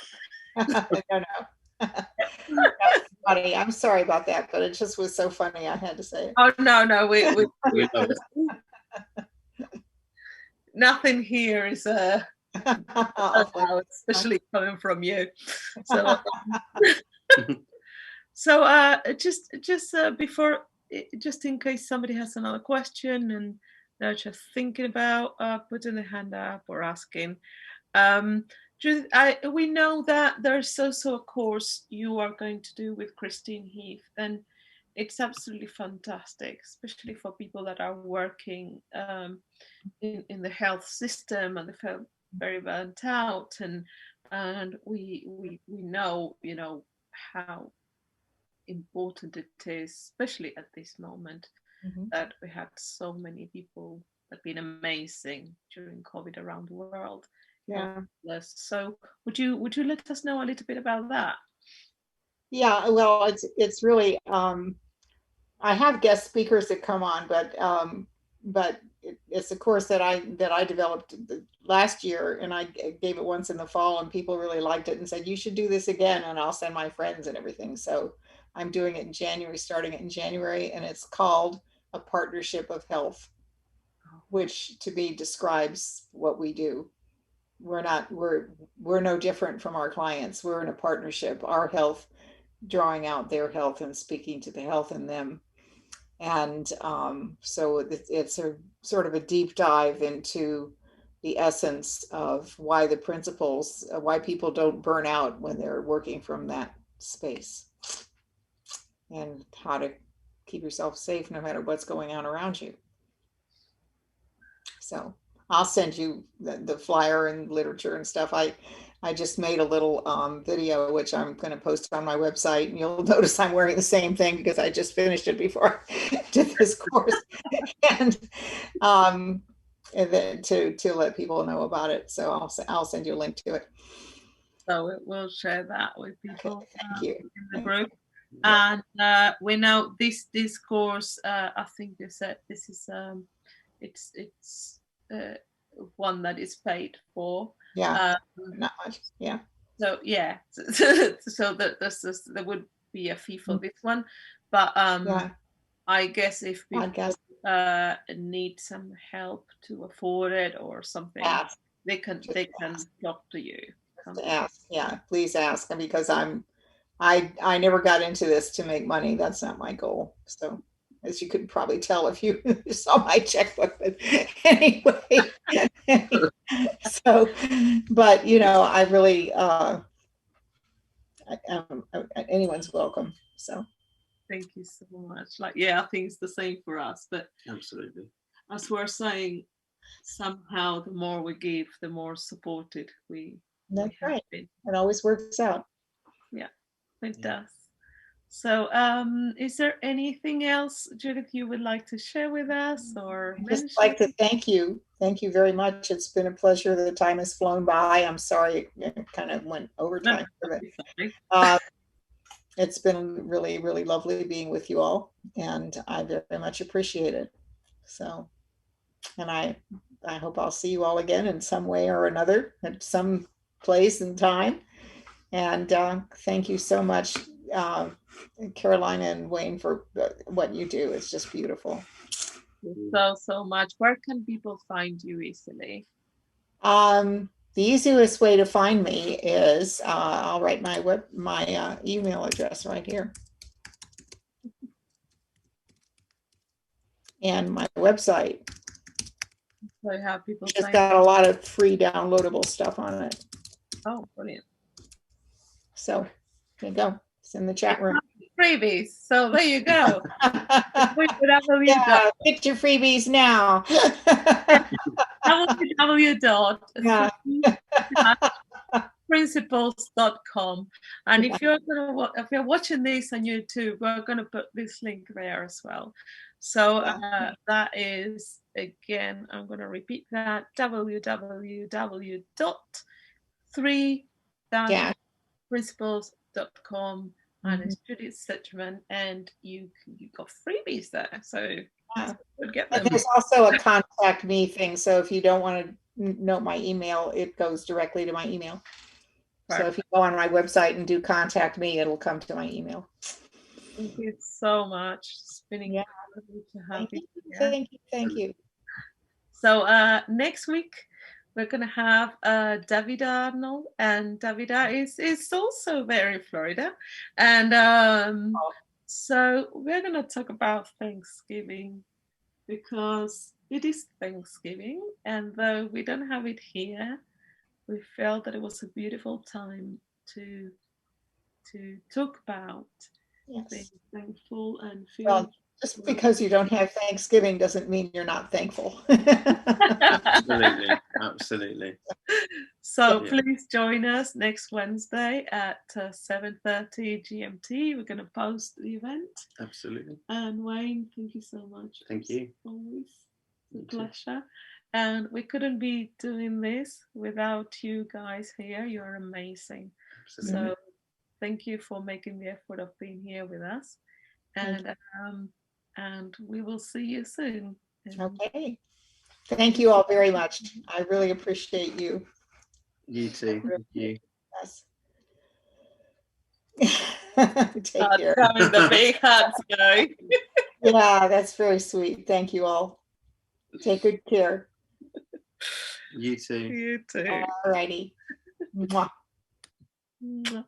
That's funny. I'm sorry about that, but it just was so funny. I had to say it. Oh no, we We love it. nothing here is allowed, especially coming from you. So so just before, just in case somebody has another question and they're just thinking about putting a hand up or asking. Judith, we know that there's also a course you are going to do with Christine Heath, and it's absolutely fantastic, especially for people that are working in the health system and they feel very burnt out, and we know, you know, how important it is, especially at this moment, that we had so many people that have been amazing during COVID around the world. Yeah. So would you let us know a little bit about that? Yeah, well, it's really I have guest speakers that come on, but it's a course that I developed last year, and I gave it once in the fall, and people really liked it and said, you should do this again, and I'll send my friends and everything. So I'm doing it in January, starting it in January, and it's called A Partnership of Health, which to me describes what we do. We're no different from our clients. We're in a partnership, our health drawing out their health and speaking to the health in them. And so it's a sort of a deep dive into the essence of why the principles, why people don't burn out when they're working from that space, and how to keep yourself safe no matter what's going on around you. So I'll send you the flyer and literature and stuff. I just made a little video, which I'm going to post on my website, and you'll notice I'm wearing the same thing because I just finished it before I did this course, and then to let people know about it. So I'll send you a link to it. So we'll share that with people. Okay, thank you. In the group. And we know this course. I think you said this is it's one that is paid for. Yeah, not much. Yeah. So yeah, so there would be a fee for this one, but Yeah. I guess if people Podcast. need some help to afford it or something, Ask. they can talk to you. Ask. Yeah, please ask, because I never got into this to make money. That's not my goal. So, as you could probably tell if you saw my checkbook, but anyway. So, but you know, I really anyone's welcome. So thank you so much. Like, yeah, I think it's the same for us, but Absolutely. as we're saying, somehow the more we give, the more supported we that's have right. been. It always works out. Yeah, it does. So is there anything else, Judith, you would like to share with us or mention? Just like to thank you. Thank you very much. It's been a pleasure. The time has flown by. I'm sorry it kind of went over time. But, it's been really, really lovely being with you all, and I very much appreciate it. So, and I hope I'll see you all again in some way or another at some place and time. And thank you so much, Carolina and Wayne, for what you do. It's just beautiful. So much. Where can people find you easily? The easiest way to find me is I'll write my email address right here. And my website. So you have people just got a lot of free downloadable stuff on it. Oh, brilliant. So there you go. It's in the chat room. Freebies. So there you go. Yeah, get your freebies now. www.principles.com. And if you're watching this on YouTube, we're gonna put this link there as well. So that is, again, I'm gonna repeat that, www.3-principles.com. And it's Judith Sedgeman, and you got freebies there, so get them. And there's also a contact me thing, so if you don't want to note my email, it goes directly to my email. Right. So if you go on my website and do contact me, it'll come to my email. Thank you so much. It's been incredible to have you. Thank you. So next week we're gonna have Davida Arnold, and Davida is also there in Florida, and so we're gonna talk about Thanksgiving, because it is Thanksgiving, and though we don't have it here, we felt that it was a beautiful time to talk about being thankful and feeling. Well, just because you don't have Thanksgiving doesn't mean you're not thankful. Absolutely. So please join us next Wednesday at 7:30 GMT. We're going to post the event. Absolutely. And Wayne, thank you so much. Thank you. Always a pleasure. And we couldn't be doing this without you guys here. You're amazing. Absolutely. So thank you for making the effort of being here with us. And we will see you soon. Okay. Thank you all very much. I really appreciate you. You too. Thank you. Yes. Take care. The big hugs go. Yeah, that's very sweet. Thank you all. Take good care. You too. You too. All righty. Mwah. Mwah.